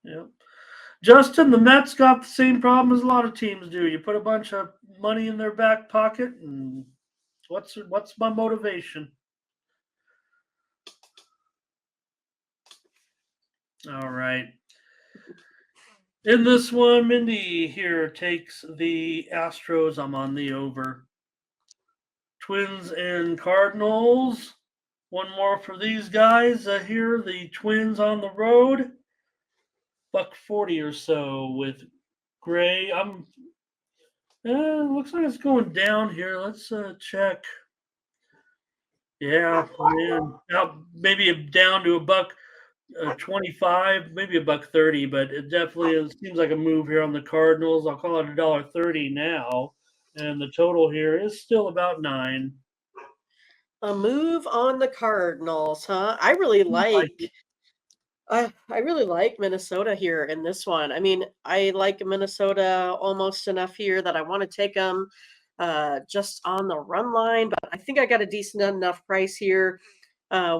Speaker 1: Yep. Justin, the Mets got the same problem as a lot of teams do. You put a bunch of money in their back pocket, and what's my motivation? All right. In this one, Mindy here takes the Astros. I'm on the over. Twins and Cardinals. One more for these guys. Here, the Twins on the road. $1.40 or so with Gray. Looks like it's going down here. Let's check. Yeah, man. Now maybe down to $1.25, maybe $1.30, but it definitely seems like a move here on the Cardinals. I'll call it $1.30 now, and the total here is still about 9.
Speaker 2: A move on the Cardinals, huh? I really like Minnesota here in this one. I mean, I like Minnesota almost enough here that I want to take them just on the run line, but I think I got a decent enough price here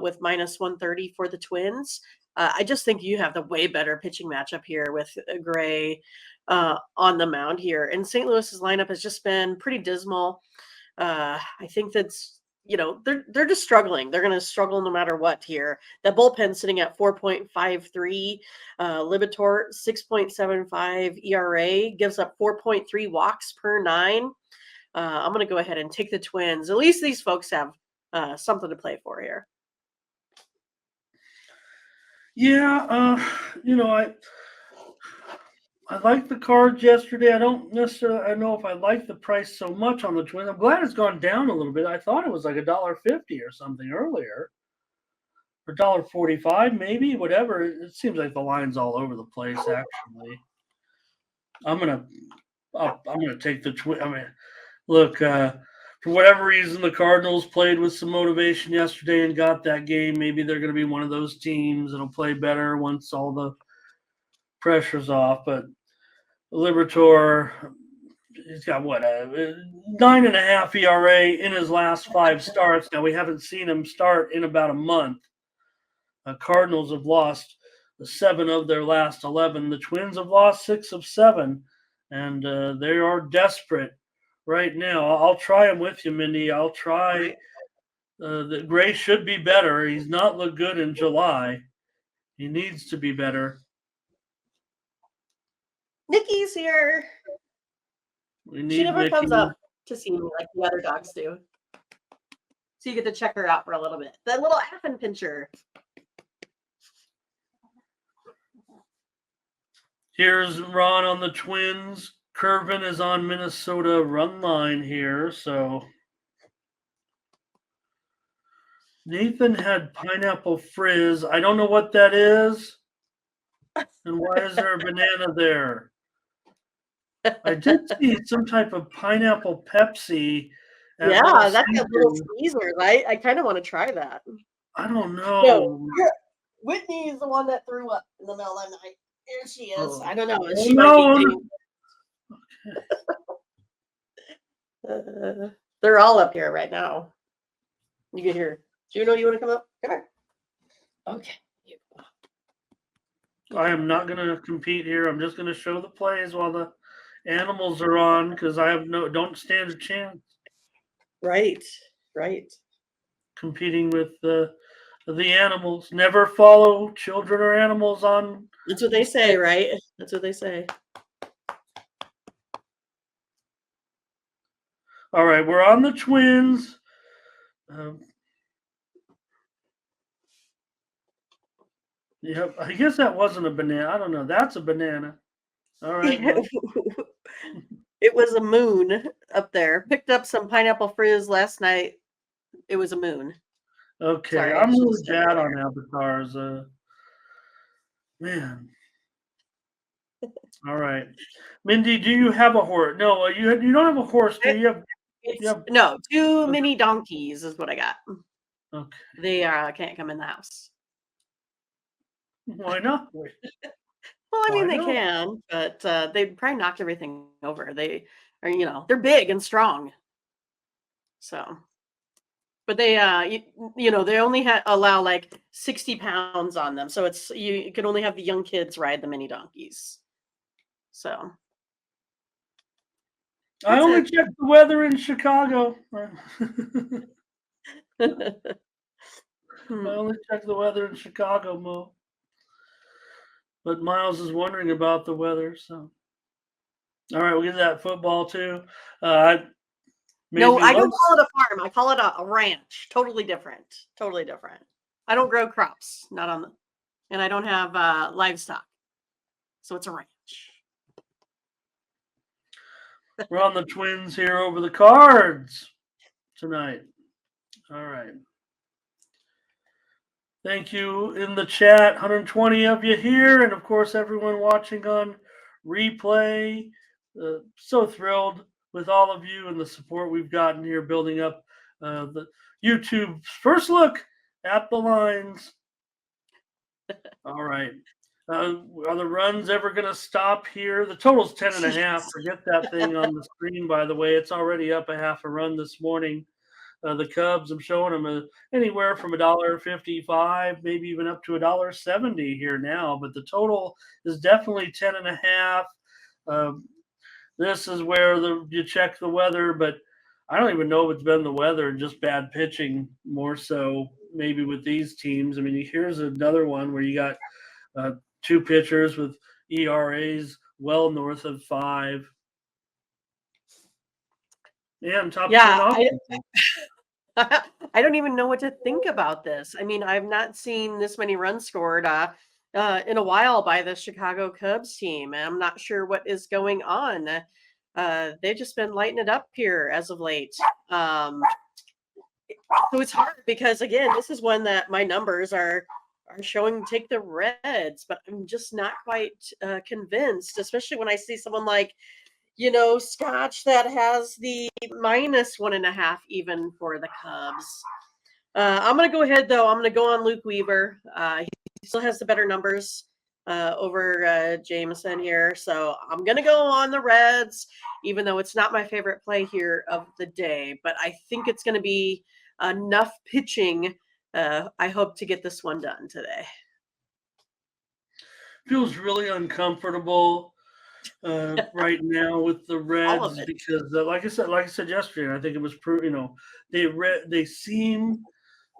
Speaker 2: with minus 130 for the Twins. I just think you have the way better pitching matchup here with Gray on the mound here. And St. Louis's lineup has just been pretty dismal. I think that's they're just struggling. They're going to struggle no matter what here. The bullpen sitting at 4.53, Libator 6.75 ERA, gives up 4.3 walks per 9. I'm going to go ahead and take the Twins. At least these folks have something to play for here.
Speaker 1: Yeah, I liked the Cards yesterday. I don't necessarily know if I like the price so much on the Twins. I'm glad it's gone down a little bit. I thought it was like $1.50 or something earlier, or $1.45 maybe. Whatever. It seems like the line's all over the place. Actually, I'm gonna take the Twins. I mean, look. For whatever reason, the Cardinals played with some motivation yesterday and got that game. Maybe they're going to be one of those teams that'll play better once all the pressure's off. But Libertor, he's got what, a 9.5 ERA in his last 5 starts. Now, we haven't seen him start in about a month. Cardinals have lost 7 of their last 11. The Twins have lost 6 of 7, and they are desperate right now. I'll try him with you, Mindy. I'll try. The Gray should be better. He's not looked good in July. He needs to be better.
Speaker 2: Nikki's here. She never comes up to see me like the other dogs do. So you get to check her out for a little bit. That little Affen pincher.
Speaker 1: Here's Ron on the Twins. Curvin is on Minnesota run line here. So Nathan had pineapple frizz. I don't know what that is. And why is there a banana there? I did see some type of pineapple Pepsi.
Speaker 2: Yeah, that's a little squeezer. I kind of want to try that.
Speaker 1: I don't know.
Speaker 2: No, Whitney is the one that threw up in the middle of the night. Here she is. Oh. I don't know. She might be they're all up here right now. You can hear. Juno, you want to come up? Come here. Okay.
Speaker 1: I am not going to compete here. I'm just going to show the plays while the animals are on because I have don't stand a chance.
Speaker 2: Right.
Speaker 1: competing with the animals. Never follow children or animals on.
Speaker 2: That's what they say, right? That's what they say.
Speaker 1: All right, we're on the Twins. Yep, I guess that wasn't a banana. I don't know. That's a banana. All right. Well,
Speaker 2: It was a moon up there. Picked up some pineapple frizz last night. It was a moon.
Speaker 1: okay,
Speaker 2: Sorry, I
Speaker 1: I'm
Speaker 2: should have
Speaker 1: really
Speaker 2: said
Speaker 1: bad
Speaker 2: that.
Speaker 1: on avatars. Man. All right, Mindy, do you have a horse? No, you don't have a horse, do you? You have
Speaker 2: No, two mini donkeys is what I got.
Speaker 1: okay.
Speaker 2: They can't come in the house.
Speaker 1: Why not?
Speaker 2: Well, I
Speaker 1: Why
Speaker 2: mean they
Speaker 1: not?
Speaker 2: can, but they'd probably knock everything over. They are, they're big and strong. So, but they, they only allow like 60 pounds on them, so it's you can only have the young kids ride the mini donkeys. So
Speaker 1: I
Speaker 2: that's
Speaker 1: only
Speaker 2: it.
Speaker 1: checked the weather in Chicago. I only checked the weather in Chicago, Mo. But Miles is wondering about the weather, so. All right, we'll get to that football too.
Speaker 2: No,
Speaker 1: Maybe
Speaker 2: I don't
Speaker 1: let's.
Speaker 2: call it a farm. I call it a ranch. Totally different. Totally different. I don't grow crops, not on the, and I don't have livestock, so it's a ranch.
Speaker 1: We're on the Twins here over the Cards tonight. All right. Thank you in the chat. 120 of you here, and of course, everyone watching on replay. So thrilled with all of you and the support we've gotten here, building up the YouTube's first look at the lines. All right. Are the runs ever going to stop here? The total's 10.5. Forget that thing on the screen, by the way. It's already up a half a run this morning. The Cubs, I'm showing them anywhere from $1.55, maybe even up to $1.70 here now. But the total is definitely 10.5. This is where you check the weather, but I don't even know if it's been the weather, just bad pitching more so maybe with these teams. I mean, here's another one where you got two pitchers with ERAs well north of 5. And top 10 offenses.
Speaker 2: I don't even know what to think about this. I mean, I've not seen this many runs scored in a while by the Chicago Cubs team. And I'm not sure what is going on. They've just been lighting it up here as of late. So it's hard because, again, this is one that my numbers are showing take the Reds, but I'm just not quite convinced, especially when I see someone like Scotch that has the -1.5 even for the Cubs. I'm going to go ahead, though. I'm going to go on Luke Weaver. He still has the better numbers over Jameson here. So I'm going to go on the Reds, even though it's not my favorite play here of the day. But I think it's going to be enough pitching, I hope, to get this one done today.
Speaker 1: Feels really uncomfortable right now with the Reds because, like I said yesterday, I think it was they seem.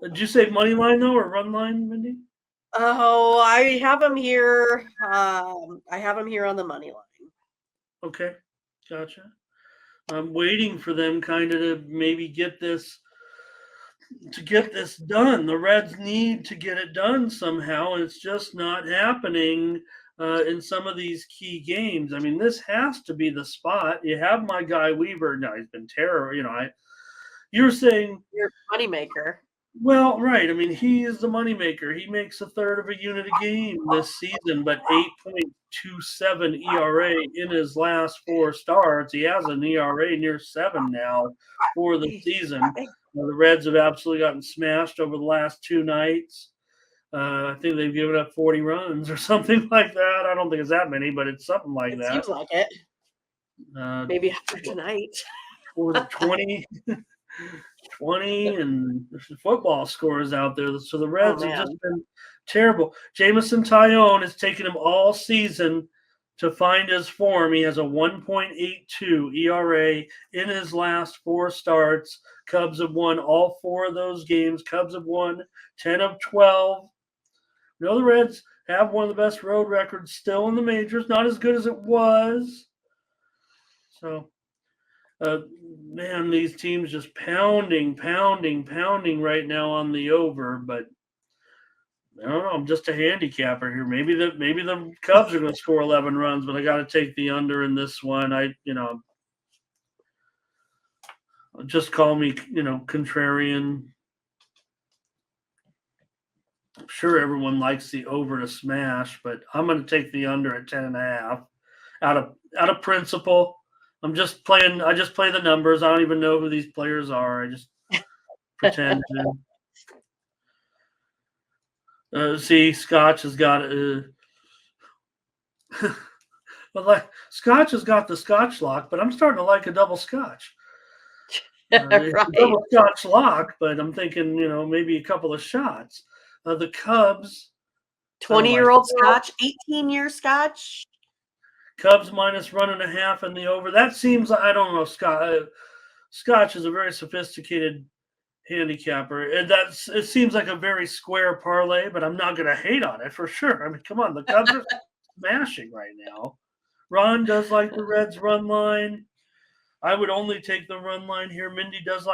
Speaker 1: Did you say money line though or run line, Mindy?
Speaker 2: Oh, I have them here. I have them here on the money line.
Speaker 1: Okay, gotcha. I'm waiting for them kind of to maybe get this done. The Reds need to get it done somehow, and it's just not happening in some of these key games. I mean, this has to be the spot. You have my guy Weaver. No, he's been terrible. You were saying
Speaker 2: your moneymaker.
Speaker 1: Well, right. I mean, he is the moneymaker. He makes a third of a unit a game this season, but 8.27 ERA in his last 4 starts. He has an ERA near 7 now for the season. The Reds have absolutely gotten smashed over the last 2 nights. I think they've given up 40 runs or something like that. I don't think it's that many, but it's something like that.
Speaker 2: Seems like it. Maybe after tonight.
Speaker 1: Or the 20. 20 and football scores out there. So the Reds have just been terrible. Jamison Tyone has taken him all season to find his form. He has a 1.82 ERA in his last 4 starts. Cubs have won all 4 of those games. Cubs have won 10 of 12. The Reds have one of the best road records still in the majors. Not as good as it was. So, man, these teams just pounding right now on the over. But I don't know. I'm just a handicapper here. Maybe the Cubs are going to score 11 runs, but I got to take the under in this one. Just call me, contrarian. I'm sure everyone likes the over to smash, but I'm going to take the under at 10.5 out of principle. I just play the numbers. I don't even know who these players are. I just pretend to. See, Scotch has got Scotch has got the Scotch lock, but I'm starting to like a double Scotch.
Speaker 2: Right.
Speaker 1: Double Scotch lock, but I'm thinking, maybe a couple of shots. The Cubs,
Speaker 2: 20-year-old Scotch, 18-year Scotch.
Speaker 1: Cubs minus 1.5 in the over. That seems, I don't know, Scotch is a very sophisticated handicapper, and it seems like a very square parlay, but I'm not going to hate on it for sure. I mean, come on, the Cubs are smashing right now. Ron does like the Reds run line. I would only take the run line here. Mindy does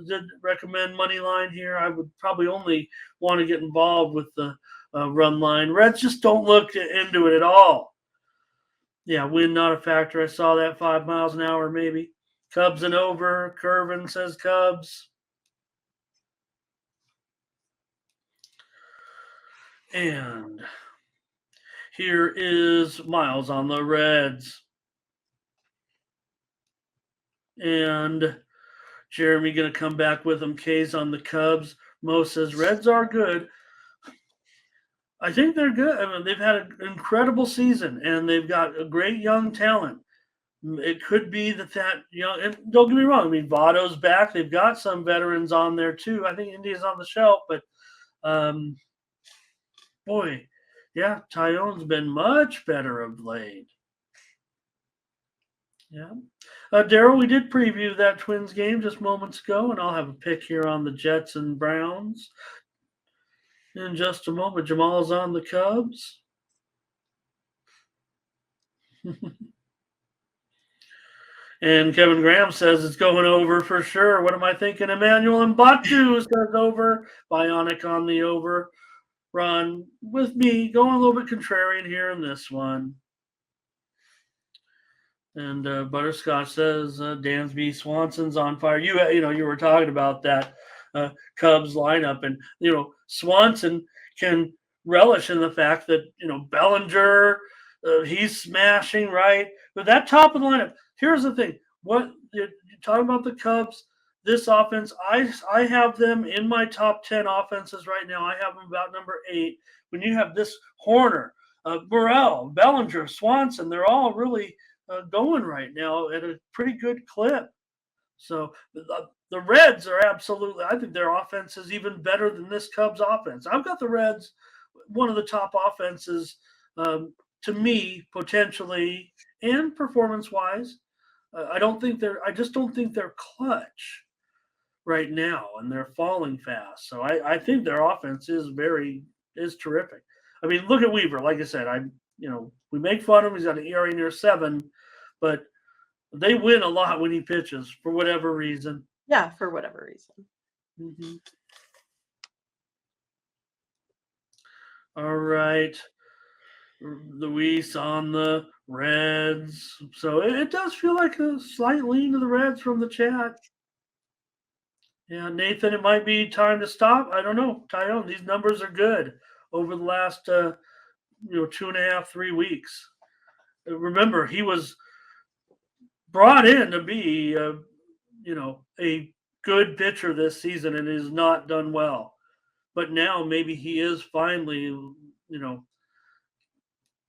Speaker 1: did recommend money line here. I would probably only want to get involved with the run line. Reds just don't look into it at all. Yeah, wind not a factor. I saw that 5 miles an hour maybe. Cubs and over. Curvin says Cubs. And here is Miles on the Reds. And Jeremy going to come back with him. K's on the Cubs. Mo says Reds are good. I think they're good. I mean, they've had an incredible season, and they've got a great young talent. It could be that young, and don't get me wrong. I mean, Votto's back. They've got some veterans on there too. I think India's on the shelf, but boy, yeah, Tyone's been much better of late. Yeah. Daryl, we did preview that Twins game just moments ago, and I'll have a pick here on the Jets and Browns in just a moment. Jamal's on the Cubs. And Kevin Graham says it's going over for sure. What am I thinking? Emmanuel and Batu says over. Bionic on the over. Ron, with me, going a little bit contrarian here in this one. And Butterscotch says Dansby Swanson's on fire. You were talking about that Cubs lineup, and Swanson can relish in the fact that Bellinger, he's smashing, right? But that top of the lineup. Here's the thing: what you're talking about the Cubs, this offense, I have them in my top 10 offenses right now. I have them about number 8. When you have this Horner, Burrell, Bellinger, Swanson, they're all really going right now at a pretty good clip. So the Reds are absolutely, I think their offense is even better than this Cubs offense. I've got the Reds, one of the top offenses to me, potentially, and performance-wise. I just don't think they're clutch right now, and they're falling fast. So I think their offense is terrific. I mean, look at Weaver. Like I said, we make fun of him. He's got an ERA near 7, but they win a lot when he pitches for whatever reason.
Speaker 2: Yeah, for whatever reason.
Speaker 1: Mm-hmm. All right. Luis on the Reds. So it does feel like a slight lean to the Reds from the chat. Yeah, Nathan, it might be time to stop. I don't know. Tyone, these numbers are good over the last 2.5, 3 weeks. Remember, he was brought in to be a good pitcher this season and has not done well. But now maybe he is finally,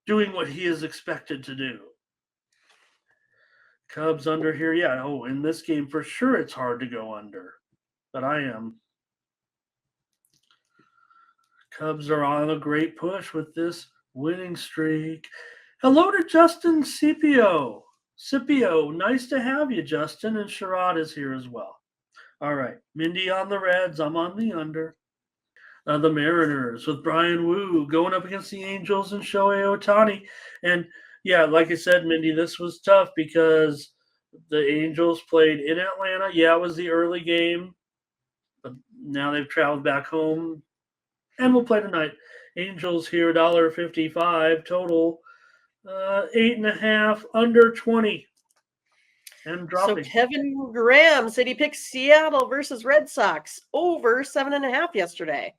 Speaker 1: doing what he is expected to do. Cubs under here. Yeah. Oh, in this game, for sure, it's hard to go under. But I am. Cubs are on a great push with this winning streak. Hello to Justin Scipio. Scipio, nice to have you, Justin. And Sherrod is here as well. All right. Mindy on the Reds. I'm on the under. The Mariners with Brian Wu going up against the Angels and Shohei Ohtani. And yeah, like I said, Mindy, this was tough because the Angels played in Atlanta. Yeah, it was the early game, but now they've traveled back home and we'll play tonight. Angels here, $1.55 total, 8.5 under 20. And
Speaker 2: So
Speaker 1: dropping.
Speaker 2: Kevin Graham said he picked Seattle versus Red Sox over 7.5 yesterday.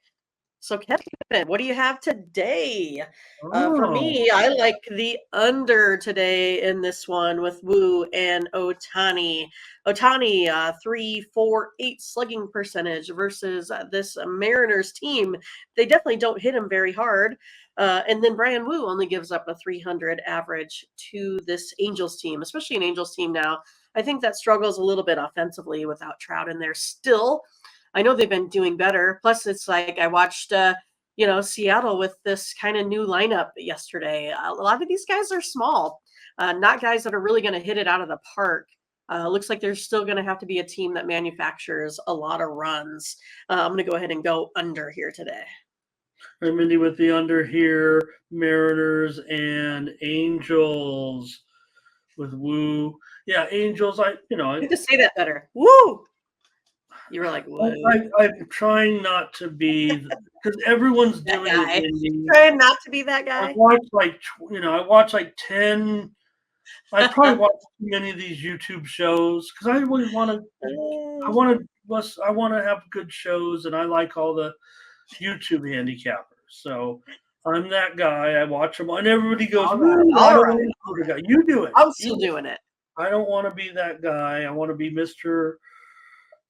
Speaker 2: So Kevin, what do you have today? For me, I like the under today in this one with Wu and Ohtani. Ohtani, 3.48 slugging percentage versus this Mariners team. They definitely don't hit him very hard. And then Brian Wu only gives up a 300 average to this Angels team, especially an Angels team now. I think that struggles a little bit offensively without Trout in there still. I know they've been doing better. Plus, it's like I watched, Seattle with this kind of new lineup yesterday. A lot of these guys are small, not guys that are really going to hit it out of the park. Looks like there's still going to have to be a team that manufactures a lot of runs. I'm going to go ahead and go under here today.
Speaker 1: Right, Mindy, with the under here, Mariners and Angels with Wu. Yeah, Angels.
Speaker 2: You just say that better. Woo! You were like, what?
Speaker 1: I'm trying not to be, because everyone's doing it. Mindy.
Speaker 2: Trying not to be that guy.
Speaker 1: I watch like 10. I probably watch too many of these YouTube shows because I really want to. I want to have good shows, and I like all the YouTube handicappers. So I'm that guy. I watch them, and everybody goes,
Speaker 2: all right.
Speaker 1: You do it.
Speaker 2: I'm still doing it.
Speaker 1: I don't want to be that guy. I want to be Mr.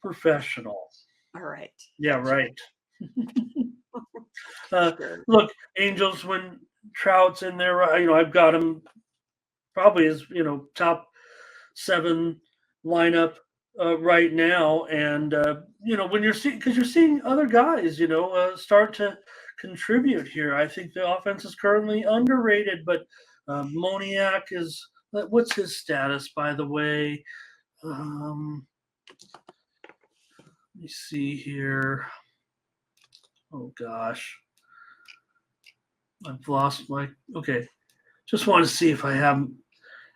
Speaker 1: Professional.
Speaker 2: All right.
Speaker 1: Yeah, right. Look, Angels, when Trout's in there, I've got him probably as, top 7 lineup right now. And, when you're seeing other guys, start to contribute here. I think the offense is currently underrated, but Moniak is, what's his status, by the way? Let me see here. Oh, gosh. I've lost my – okay. Just want to see if I have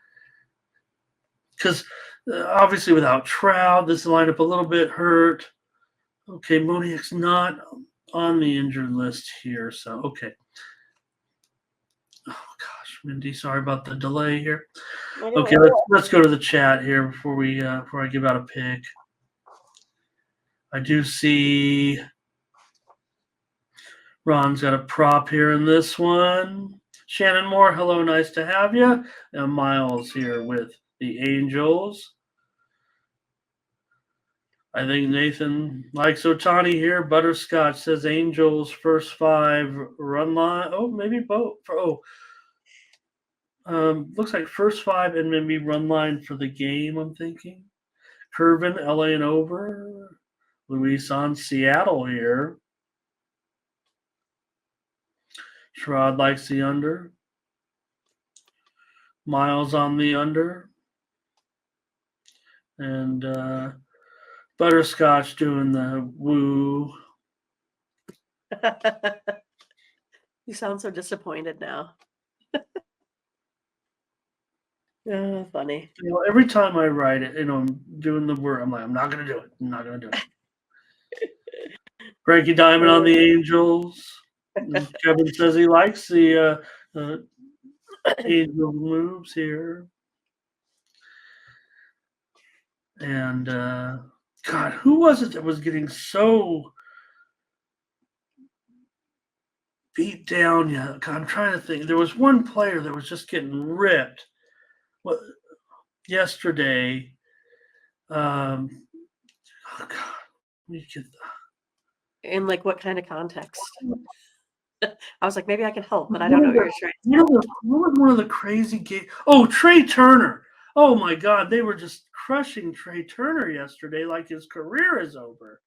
Speaker 1: – because obviously without Trout, this lineup a little bit hurt. Okay, Moniak's not on the injured list here, so okay. Oh, gosh, Mindy, sorry about the delay here. Okay, let's go to the chat here before I give out a pick. I do see Ron's got a prop here in this one. Shannon Moore, hello, nice to have you. And Miles here with the Angels. I think Nathan likes Ohtani here. Butterscotch says Angels first 5 run line. Oh, maybe both. Looks like first 5 and maybe run line for the game, I'm thinking. Curvin, LA and over. Luis on Seattle here. Sherrod likes the under. Miles on the under. And Butterscotch doing the woo.
Speaker 2: You sound so disappointed now. Oh, funny.
Speaker 1: Every time I write it, I'm doing the word. I'm like, I'm not going to do it. I'm not going to do it. Frankie Diamond on the Angels. Kevin says he likes the Angel moves here. And, God, who was it that was getting so beat down? Yeah, God, I'm trying to think. There was one player that was just getting ripped yesterday. Oh, God.
Speaker 2: In like what kind of context? I was like, maybe I can help, but I don't know what you're trying to say.
Speaker 1: What was one of the crazy games? Oh, Trey Turner. Oh, my God. They were just crushing Trey Turner yesterday like his career is over.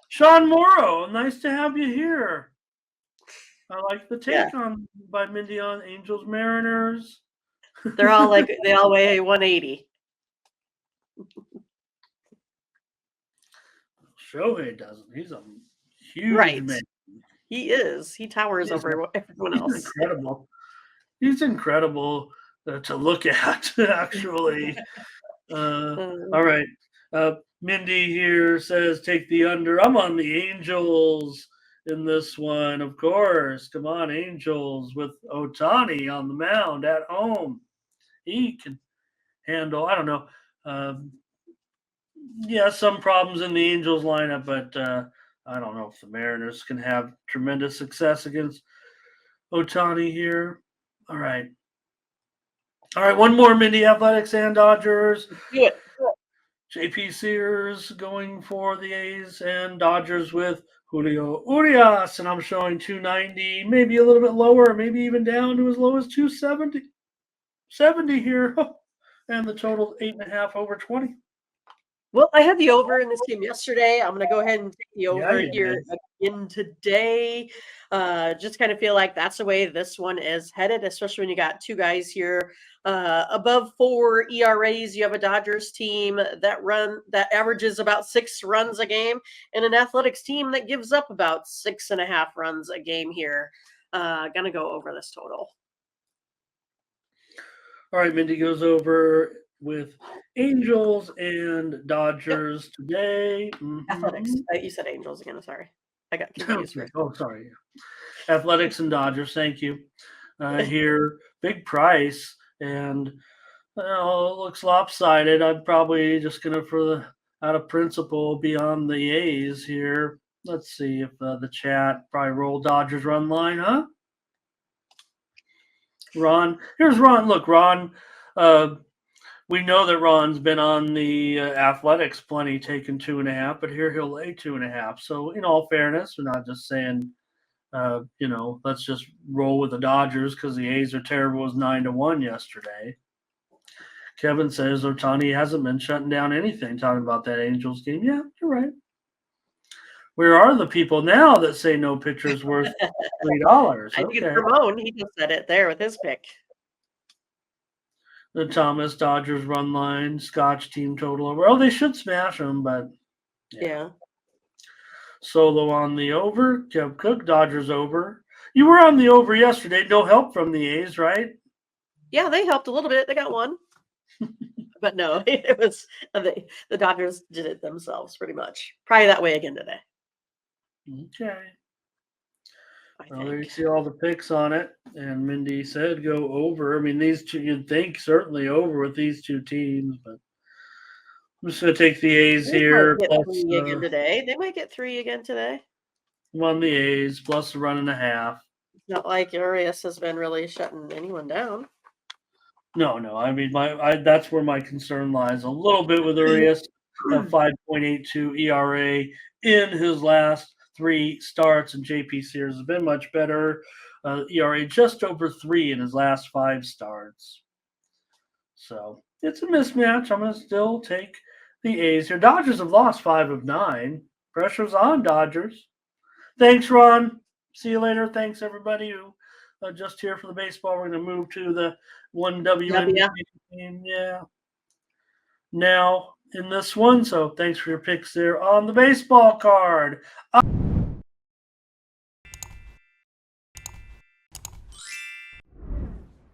Speaker 1: Sean Morrow, nice to have you here. I like the take on by Mindy on Angels Mariners.
Speaker 2: They're all like they all weigh 180.
Speaker 1: Shohei doesn't. He's a huge
Speaker 2: Right.
Speaker 1: man.
Speaker 2: He is. He towers over everyone else.
Speaker 1: He's incredible. He's incredible to look at, actually. All right. Mindy here says take the under. I'm on the Angels in this one, of course. Come on, Angels with Ohtani on the mound at home. He can handle, I don't know. Some problems in the Angels lineup, but I don't know if the Mariners can have tremendous success against Ohtani here. All right. One more, Mindy. Athletics and Dodgers.
Speaker 2: Do it.
Speaker 1: JP Sears going for the A's and Dodgers with Julio Urias, and I'm showing 290, maybe a little bit lower, maybe even down to as low as 270 here. And the total 8.5 over 20.
Speaker 2: Well, I had the over in this game yesterday. I'm going to go ahead and take the over here again today. Just kind of feel like that's the way this one is headed, especially when you got two guys here above 4 ERAs. You have a Dodgers team that averages about 6 runs a game, and an Athletics team that gives up about 6.5 runs a game here. Gonna go over this total.
Speaker 1: All right, Mindy goes over with Angels and Dodgers today.
Speaker 2: Athletics. You said Angels again. Sorry, I got confused.
Speaker 1: Sorry. Athletics and Dodgers. Thank you. Here, big price, and it looks lopsided. I'm probably just gonna, out of principle, be on the A's here. Let's see if the chat probably roll Dodgers run line, huh? Ron, here's Ron. Look, Ron. We know that Ron's been on the Athletics plenty, taking 2.5, but here he'll lay 2.5. So, in all fairness, we're not just saying, let's just roll with the Dodgers because the A's are terrible. It was 9-1 yesterday. Kevin says Ohtani hasn't been shutting down anything, talking about that Angels game. Yeah, you're right. Where are the people now that say no pitcher is worth $3?
Speaker 2: I think it's Ramon. He just said it there with his pick.
Speaker 1: The Thomas Dodgers run line, Scotch team total over. Oh, they should smash them, but
Speaker 2: yeah.
Speaker 1: Solo on the over. Kev Cook, Dodgers over. You were on the over yesterday. No help from the A's, right?
Speaker 2: Yeah, they helped a little bit. They got one. But no, it was the Dodgers did it themselves pretty much. Probably that way again today.
Speaker 1: Okay. Well, there you see all the picks on it. And Mindy said go over. I mean, these two, you'd think certainly over with these two teams, but I'm just going to take the A's here.
Speaker 2: Plus, again today. They might get 3 again today.
Speaker 1: I'm on the A's, plus a 1.5.
Speaker 2: It's not like Urias has been really shutting anyone down.
Speaker 1: No. I mean, that's where my concern lies a little bit with Urias. A 5.82 ERA in his last 3 starts, and JP Sears has been much better. ERA just over 3 in his last 5 starts. So it's a mismatch. I'm going to still take the A's here. Dodgers have lost 5 of 9. Pressure's on Dodgers. Thanks, Ron. See you later. Thanks, everybody who just here for the baseball. We're going to move to the 1WNBA game. Yeah. Now in this one. So thanks for your picks there on the baseball card.